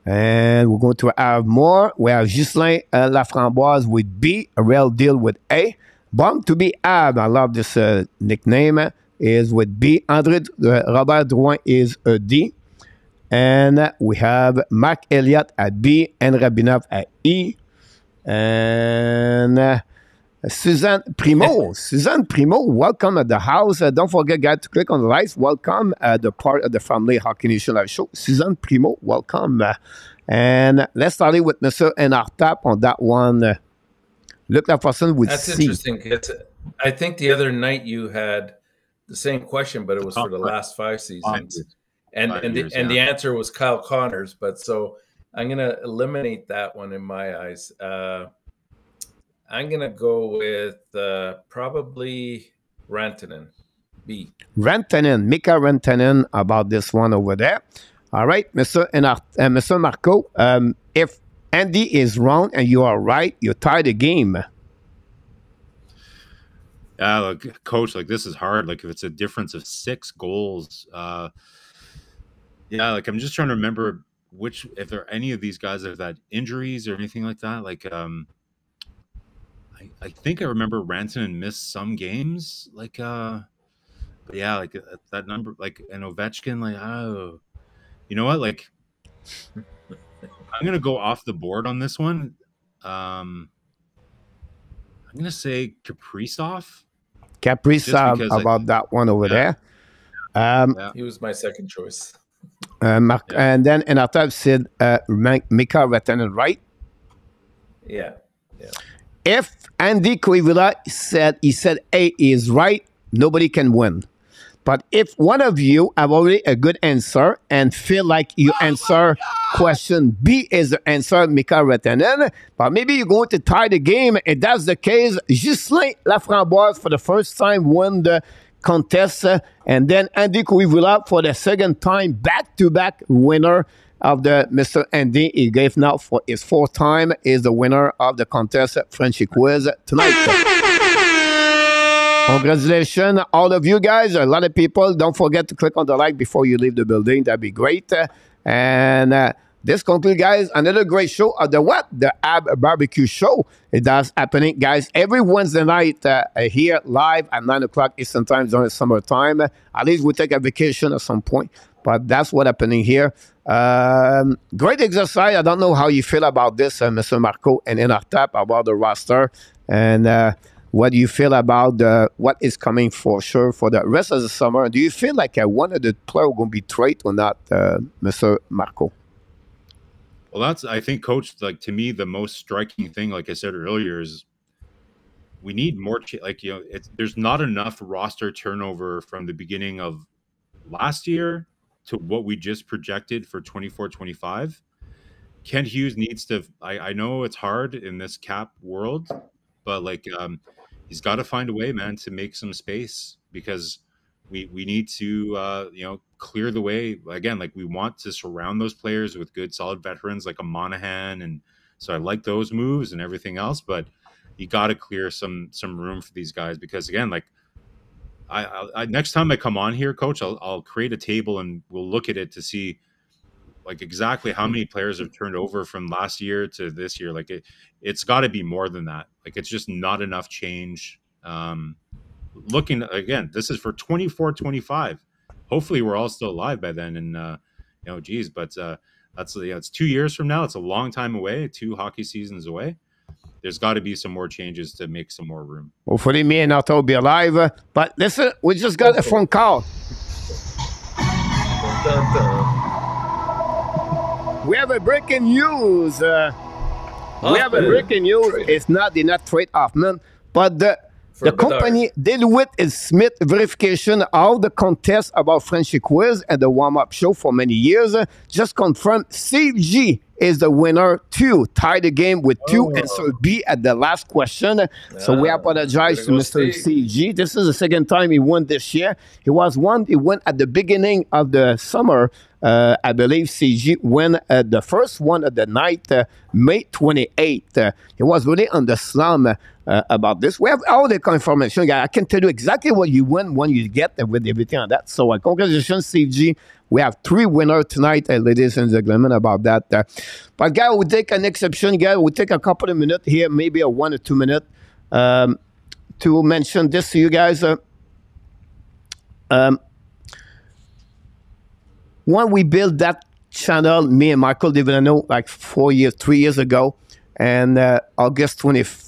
And we're going to have more. We have Ghislain Laframboise with B, a real deal with A. Born to be Ab, I love this nickname, is with B. André Robert Drouin is a D. And we have Mark Elliott at B and Rabinov at E. And Suzanne Primo. Suzanne Primo, welcome at the house. Don't forget, guys, to click on the likes. Welcome at the part of the Family Hockey Nation Live Show. Suzanne Primo, welcome. And let's start it with Mr. Enortap on that one. Look that person with That's C. interesting. I think the other night you had the same question, but it was for the last 5 seasons. And the answer was Kyle Connors. But so I'm going to eliminate that one in my eyes. I'm going to go with probably Rantanen, B. Rantanen, Mika Rantanen about this one over there. All right, Mr. Marco, if Andy is wrong and you are right, you tie the game. Yeah, look, coach, like this is hard. Like if it's a difference of 6 goals, yeah, like I'm just trying to remember if there are any of these guys that have had injuries or anything like that. Like, I think I remember Rantanen missed some games. Like, but yeah, like that number, like an Ovechkin, like, oh, you know what? Like, I'm gonna go off the board on this one. I'm gonna say Kaprizov. Kaprizov about that one over there. He was my second choice. And then Enortap said Mika Rantanen, right? Yeah. If Andy Koivula said A is right, nobody can win. But if one of you have already a good answer and feel like you answer question B is the answer, Mika Rantanen, but maybe you're going to tie the game. If that's the case, Ghislain Laframboise for the first time won the contest, and then Andy Koivula for the second time, back-to-back winner of the Mr. Andy. He gave now for his 4th time, is the winner of the contest, Frenchy Quiz tonight. Congratulations, all of you guys. A lot of people. Don't forget to click on the like before you leave the building. That'd be great. And this concludes, guys, another great show of the Habs Barbecue Show. It does happening, guys, every Wednesday night here live at 9 o'clock Eastern Time during the summertime. At least we'll take a vacation at some point. But that's what's happening here. Great exercise. I don't know how you feel about this, Mr. Marco and Enortap, about the roster. And what do you feel about what is coming for sure for the rest of the summer? Do you feel like one of the players going to be traded or not, Mr. Marco? Well, that's, I think, Coach, like to me, the most striking thing, like I said earlier, is we need more, like, you know, there's not enough roster turnover from the beginning of last year to what we just projected for 24-25. Kent Hughes needs to, I know it's hard in this cap world, but like he's got to find a way, man, to make some space, because we need to you know, clear the way again. Like we want to surround those players with good solid veterans like a Monahan, and so I like those moves and everything else, but you got to clear some room for these guys, because again, like I next time I come on here, Coach, I'll create a table and we'll look at it to see like exactly how many players have turned over from last year to this year. Like it's got to be more than that. Like it's just not enough change. Looking again, this is for 24-25. Hopefully we're all still alive by then. And you know, geez, but that's, you know, it's 2 years from now. It's a long time away, 2 hockey seasons away. there's got to be some more changes to make some more room. Hopefully, me and Otto will be alive. But listen, we just got a phone call. Dun, dun. We have a breaking news. We have a breaking news. It's not the not trade Hoffman, but the company DUARTE and Smith verification of the contest about Frenchy Quiz and the warm-up show for many years just confirmed CG is the winner to tie the game with 2 answer B at the last question. So we apologize to Mr. CG. This is the second time he won this year. He won at the beginning of the summer. I believe CG won the first one of the night, May 28th. He was really on the slum about this. We have all the information. I can tell you exactly what you win when you get with everything on that. So congratulations, CG. We have 3 winners tonight, ladies and gentlemen, about that. But, guys, we'll take an exception, guys. We'll take a couple of minutes here, maybe a 1 or 2 minutes, to mention this to you guys. When we built that channel, me and Michael DeVillano, like 3 years ago, and August 25th,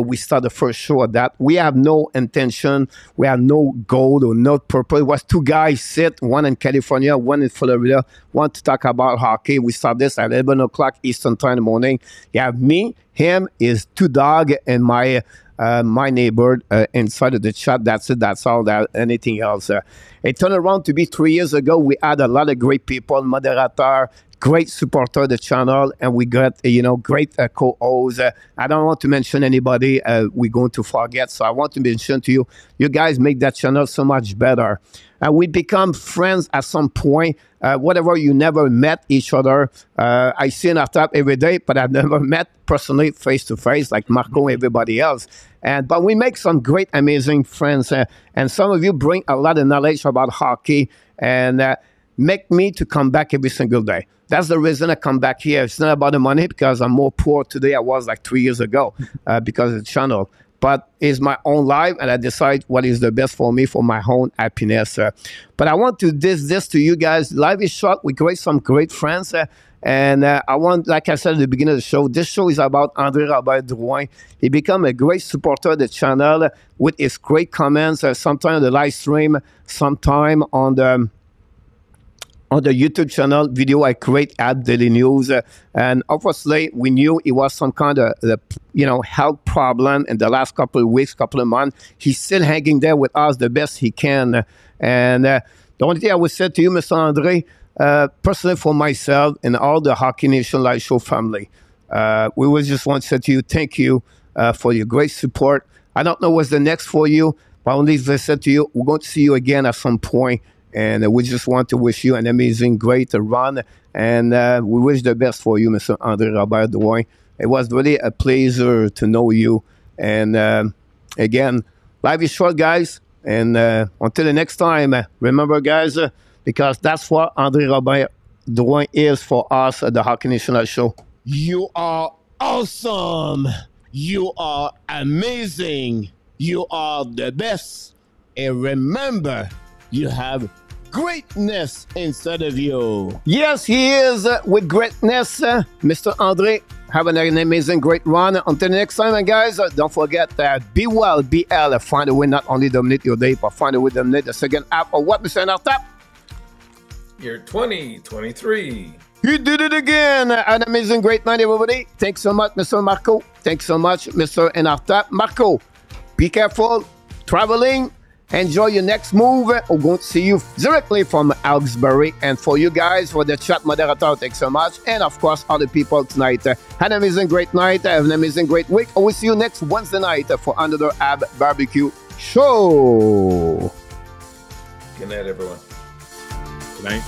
we started the first show of that. We have no intention, we have no goal or no purpose. It was 2 guys sit, one in California, one in Florida, one to talk about hockey. We start this at 11 o'clock Eastern time in the morning. You have me, him, is 2 dogs, and my neighbor inside of the chat. That's it. That's all. That anything else. It turned around to be 3 years ago. We had a lot of great people, moderator, great supporter of the channel, and we got great co-hosts. I don't want to mention anybody. We're going to forget, so I want to mention to you. You guys make that channel so much better. We become friends at some point. Whatever, you never met each other. I see Enortap every day, but I've never met personally face-to-face like Marko and everybody else. But we make some great, amazing friends. And some of you bring a lot of knowledge about hockey and make me to come back every single day. That's the reason I come back here. It's not about the money because I'm more poor today I was like 3 years ago because of the channel. But it's my own life, and I decide what is the best for me for my own happiness. But I want to this to you guys. Life is short. We create some great friends. And I want, like I said at the beginning of the show, this show is about André Robert Drouin. He become a great supporter of the channel with his great comments, sometimes on the live stream, sometime on the YouTube channel video I create at Daily News. And obviously, we knew it was some kind of, health problem in the last couple of weeks, couple of months. He's still hanging there with us the best he can. And the only thing I would say to you, Mr. André, personally for myself and all the Hockey Nation Live Show family, we would just want to say to you, thank you for your great support. I don't know what's the next for you, but only as I said to you, we're going to see you again at some point. And we just want to wish you an amazing, great run. And we wish the best for you, Mr. André Robert Drouin. It was really a pleasure to know you. And again, life is short, guys. And until the next time, remember, guys, because that's what André Robert Drouin is for us at the Hockey Nation Live Show. You are awesome. You are amazing. You are the best. And remember, you have greatness inside of you. Yes, he is with greatness. Mr. André, have an amazing, great run. Until next time, guys, don't forget, be well, BL. Find a way not only dominate your day, but find a way to dominate the second half of what, Mr. Enortap? Year 2023. You did it again. An amazing, great night, everybody. Thanks so much, Mr. Marko. Thanks so much, Mr. Enortap. Marko, be careful traveling. Enjoy your next move. We're going to see you directly from Hawkesbury. And for you guys, for the chat moderator, thanks so much. And of course, all the people tonight. Have an amazing, great night. Have an amazing, great week. I will see you next Wednesday night for another Habs Barbecue Show. Good night, everyone. Good night.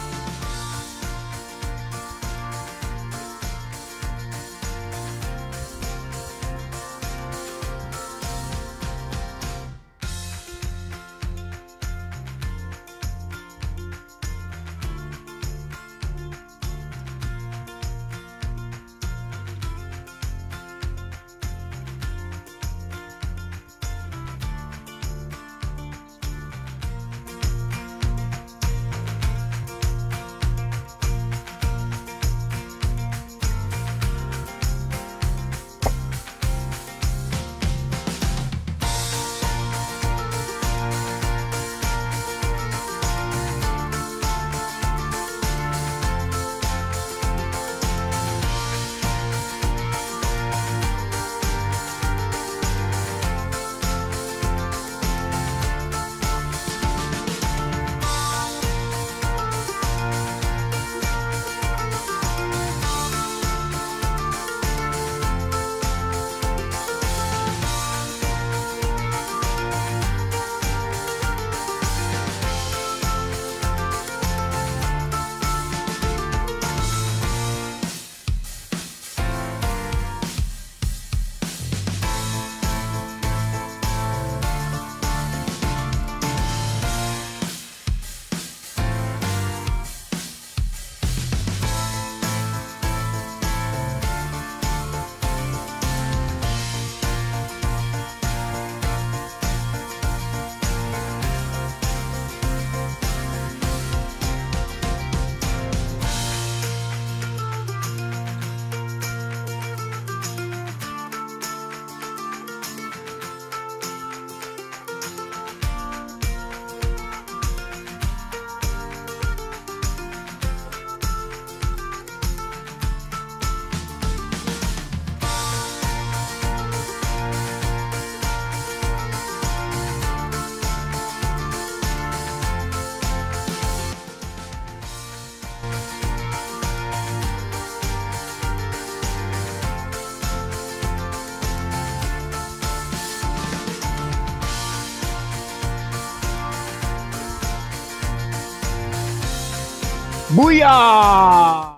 Booyah!